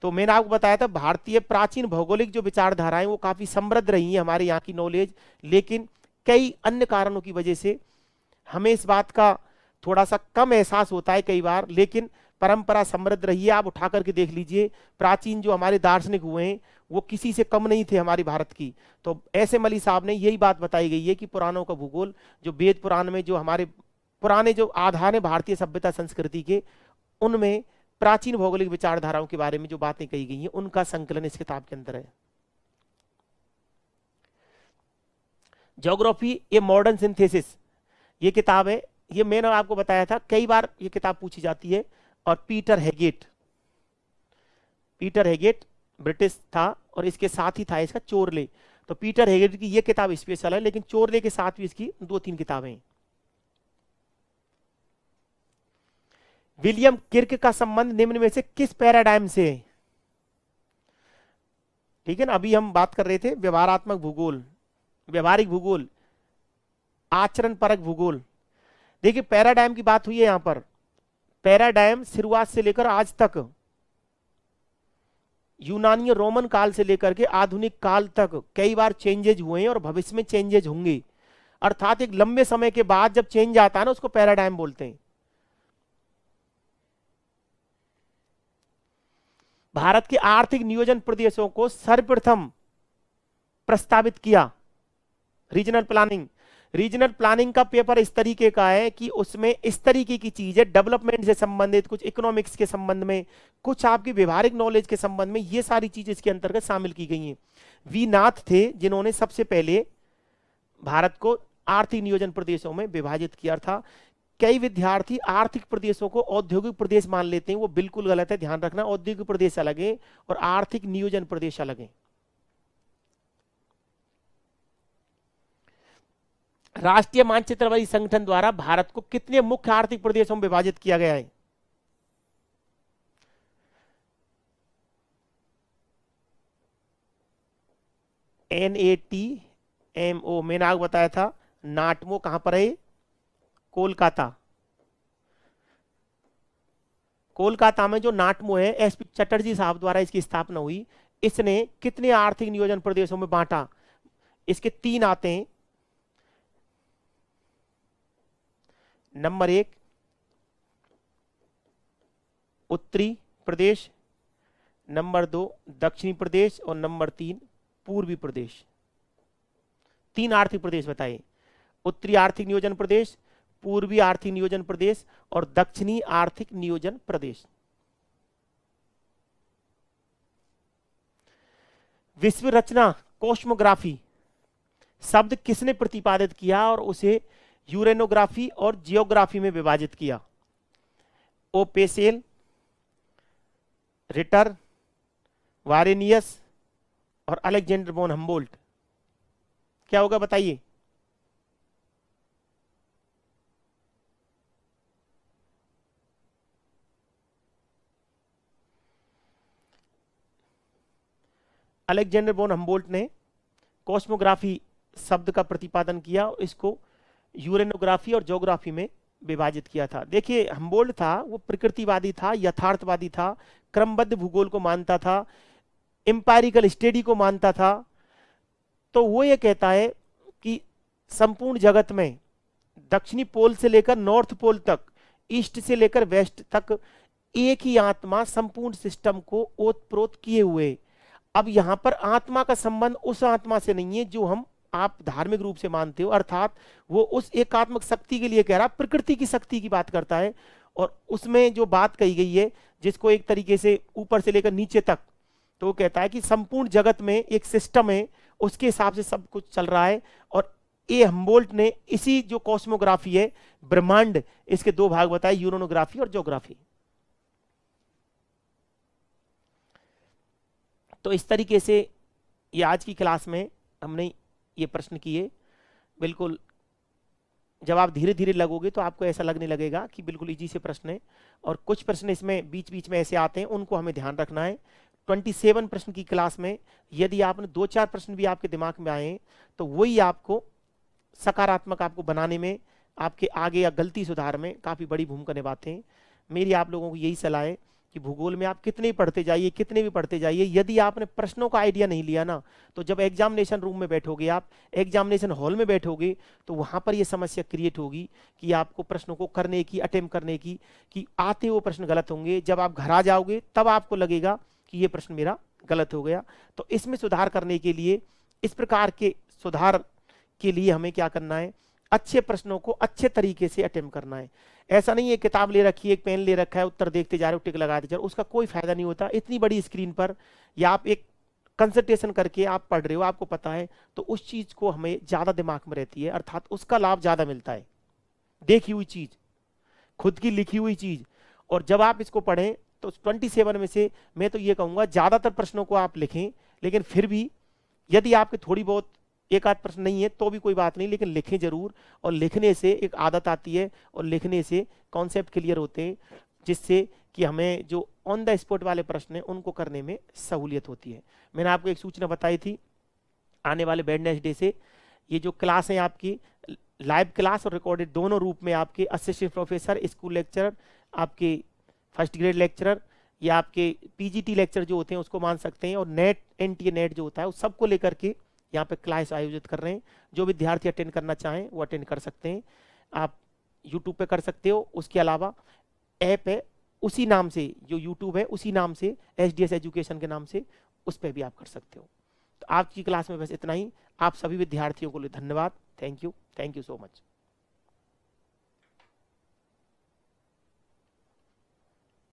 तो मैंने आपको बताया था भारतीय प्राचीन भौगोलिक जो विचारधाराएं वो काफी समृद्ध रही है हमारे यहाँ की नॉलेज, लेकिन कई अन्य कारणों की वजह से हमें इस बात का थोड़ा सा कम एहसास होता है कई बार, लेकिन परंपरा समृद्ध रही है। आप उठा करके देख लीजिए, प्राचीन जो हमारे दार्शनिक हुए हैं वो किसी से कम नहीं थे हमारी भारत की। तो एस एम अली साहब ने यही बात बताई गई है कि पुराणों का भूगोल, जो वेद पुराण में जो हमारे पुराने जो आधार है भारतीय सभ्यता संस्कृति के, उनमें प्राचीन भौगोलिक विचारधाराओं के बारे में जो बातें कही गई हैं उनका संकलन इस किताब के अंदर है। ज्योग्राफी ए मॉडर्न सिंथेसिस ये किताब है, ये मैंने आपको बताया था कई बार ये किताब पूछी जाती है। और पीटर हेगेट ब्रिटिश था, और इसके साथ ही था इसका चोरले। तो पीटर हेगेट की ये किताब स्पेशल है, लेकिन चोरले के साथ भी इसकी 2-3 किताबें हैं। विलियम किर्क का संबंध निम्न में से किस पैराडाइम से है? ठीक है ना, अभी हम बात कर रहे थे व्यवहारात्मक भूगोल, व्यवहारिक भूगोल, आचरण परक भूगोल। देखिए पैराडाइम की बात हुई है यहां पर। पैराडाइम शुरुआत से लेकर आज तक, यूनानी रोमन काल से लेकर के आधुनिक काल तक कई बार चेंजेज हुए हैं और भविष्य में चेंजेज होंगे। अर्थात एक लंबे समय के बाद जब चेंज आता है ना, उसको पैराडाइम बोलते हैं। भारत के आर्थिक नियोजन प्रदेशों को सर्वप्रथम प्रस्तावित किया रीजनल प्लानिंग। रीजनल प्लानिंग का पेपर इस तरीके का है कि उसमें इस तरीके की चीजें, डेवलपमेंट से संबंधित, कुछ इकोनॉमिक्स के संबंध में, कुछ आपकी व्यवहारिक नॉलेज के संबंध में, ये सारी चीजें इसके अंतर्गत शामिल की गई हैं। वी नाथ थे जिन्होंने सबसे पहले भारत को आर्थिक नियोजन प्रदेशों में विभाजित किया था। कई विद्यार्थी आर्थिक प्रदेशों को औद्योगिक प्रदेश मान लेते हैं, वो बिल्कुल गलत है, ध्यान रखना। औद्योगिक प्रदेश अलग है और आर्थिक नियोजन प्रदेश अलग है। राष्ट्रीय मानचित्रवादी संगठन द्वारा भारत को कितने मुख्य आर्थिक प्रदेशों में विभाजित किया गया है? NATMO मैंने आपको बताया था। नाटमो कहां पर है? कोलकाता। कोलकाता में जो नाटमो है, SP चटर्जी साहब द्वारा इसकी स्थापना हुई। इसने कितने आर्थिक नियोजन प्रदेशों में बांटा? इसके 3 आते हैं। नंबर 1 उत्तरी प्रदेश, नंबर 2 दक्षिणी प्रदेश, और नंबर 3 पूर्वी प्रदेश। 3 आर्थिक प्रदेश बताइए। उत्तरी आर्थिक नियोजन प्रदेश, पूर्वी आर्थिक नियोजन प्रदेश और दक्षिणी आर्थिक नियोजन प्रदेश। विश्व रचना कॉस्मोग्राफी शब्द किसने प्रतिपादित किया और उसे यूरेनोग्राफी और जियोग्राफी में विभाजित किया? ओ पेसेल, रिटर, वारेनियस और अलेक्जेंडर वॉन हम्बोल्ट। क्या होगा बताइए? अलेक्जेंडर वॉन हम्बोल्ट ने कॉस्मोग्राफी शब्द का प्रतिपादन किया, इसको यूरेनोग्राफी और ज्योग्राफी में विभाजित किया था। देखिए हम्बोल्ट था वो प्रकृतिवादी था, यथार्थवादी था, क्रमबद्ध भूगोल को मानता था, एम्पायरिकल स्टडी को मानता था। तो वो ये कहता है कि संपूर्ण जगत में दक्षिणी पोल से लेकर नॉर्थ पोल तक, ईस्ट से लेकर वेस्ट तक एक ही आत्मा संपूर्ण सिस्टम को ओतप्रोत किए हुए। अब यहां पर आत्मा का संबंध उस आत्मा से नहीं है जो हम आप धार्मिक रूप से मानते हो, अर्थात वो उस एकात्मक शक्ति के लिए कह रहा, प्रकृति की शक्ति की बात करता है। और उसमें जो बात कही गई है, जिसको एक तरीके से ऊपर से लेकर नीचे तक, तो वो कहता है कि संपूर्ण जगत में एक सिस्टम है, उसके हिसाब से सब कुछ चल रहा है। और ए हम्बोल्ट ने इसी जो कॉस्मोग्राफी है, ब्रह्मांड, इसके 2 भाग बताए, यूरेनोग्राफी और ज्योग्राफी। तो इस तरीके से ये आज की क्लास में हमने ये प्रश्न किए। बिल्कुल जब आप धीरे धीरे लगोगे तो आपको ऐसा लगने लगेगा कि बिल्कुल इजी से प्रश्न है, और कुछ प्रश्न इसमें बीच बीच में ऐसे आते हैं, उनको हमें ध्यान रखना है। 27 प्रश्न की क्लास में यदि आपने 2-4 प्रश्न भी आपके दिमाग में आए तो वही आपको सकारात्मक आपको बनाने में, आपके आगे या गलती सुधार में काफ़ी बड़ी भूमिका निभाते हैं। मेरी आप लोगों को यही सलाह है कि भूगोल में आप कितने पढ़ते जाइए, कितने भी पढ़ते जाइए, यदि आपने प्रश्नों का आइडिया नहीं लिया ना, तो जब एग्जामिनेशन रूम में बैठोगे, आप एग्जामिनेशन हॉल में बैठोगे, तो वहां पर ये समस्या क्रिएट होगी कि आपको प्रश्नों को करने की, अटेम्प्ट करने की, कि आते वो प्रश्न गलत होंगे। जब आप घर आ जाओगे तब आपको लगेगा कि ये प्रश्न मेरा गलत हो गया। तो इसमें सुधार करने के लिए, इस प्रकार के सुधार के लिए हमें क्या करना है, अच्छे प्रश्नों को अच्छे तरीके से अटेम्प्ट करना है। ऐसा नहीं है किताब ले रखी है, एक पेन ले रखा है, उत्तर देखते जा रहे हो, टिक लगाते जा रहे हो, उसका कोई फायदा नहीं होता। इतनी बड़ी स्क्रीन पर या आप एक कंसंट्रेशन करके आप पढ़ रहे हो, आपको पता है, तो उस चीज को हमें ज्यादा दिमाग में रहती है, अर्थात उसका लाभ ज्यादा मिलता है। देखी हुई चीज, खुद की लिखी हुई चीज, और जब आप इसको पढ़ें तो 27 में से मैं तो ये कहूंगा ज्यादातर प्रश्नों को आप लिखें, लेकिन फिर भी यदि आपके थोड़ी बहुत एक आध प्रश्न नहीं है तो भी कोई बात नहीं, लेकिन लिखें जरूर। और लिखने से एक आदत आती है, और लिखने से कॉन्सेप्ट क्लियर होते हैं, जिससे कि हमें जो ऑन द स्पॉट वाले प्रश्न हैं उनको करने में सहूलियत होती है। मैंने आपको एक सूचना बताई थी आने वाले वेडनेसडे से ये जो क्लास है आपकी, लाइव क्लास और रिकॉर्डेड दोनों रूप में, आपके असिस्टेंट प्रोफेसर, स्कूल लेक्चरर, आपके फर्स्ट ग्रेड लेक्चरर या आपके पीजीटी लेक्चर जो होते हैं उसको मान सकते हैं, और नेट एनटीए नेट जो होता है उस सबको लेकर के यहाँ पे क्लास आयोजित कर रहे हैं। जो विद्यार्थी अटेंड करना चाहें वो अटेंड कर सकते हैं। आप यूट्यूब पे कर सकते हो, उसके अलावा ऐप है उसी नाम से, जो यूट्यूब है उसी नाम से, एचडीएस एजुकेशन के नाम से, उस पर भी आप कर सकते हो। तो आज की क्लास में बस इतना ही। आप सभी विद्यार्थियों को धन्यवाद। Thank you so much.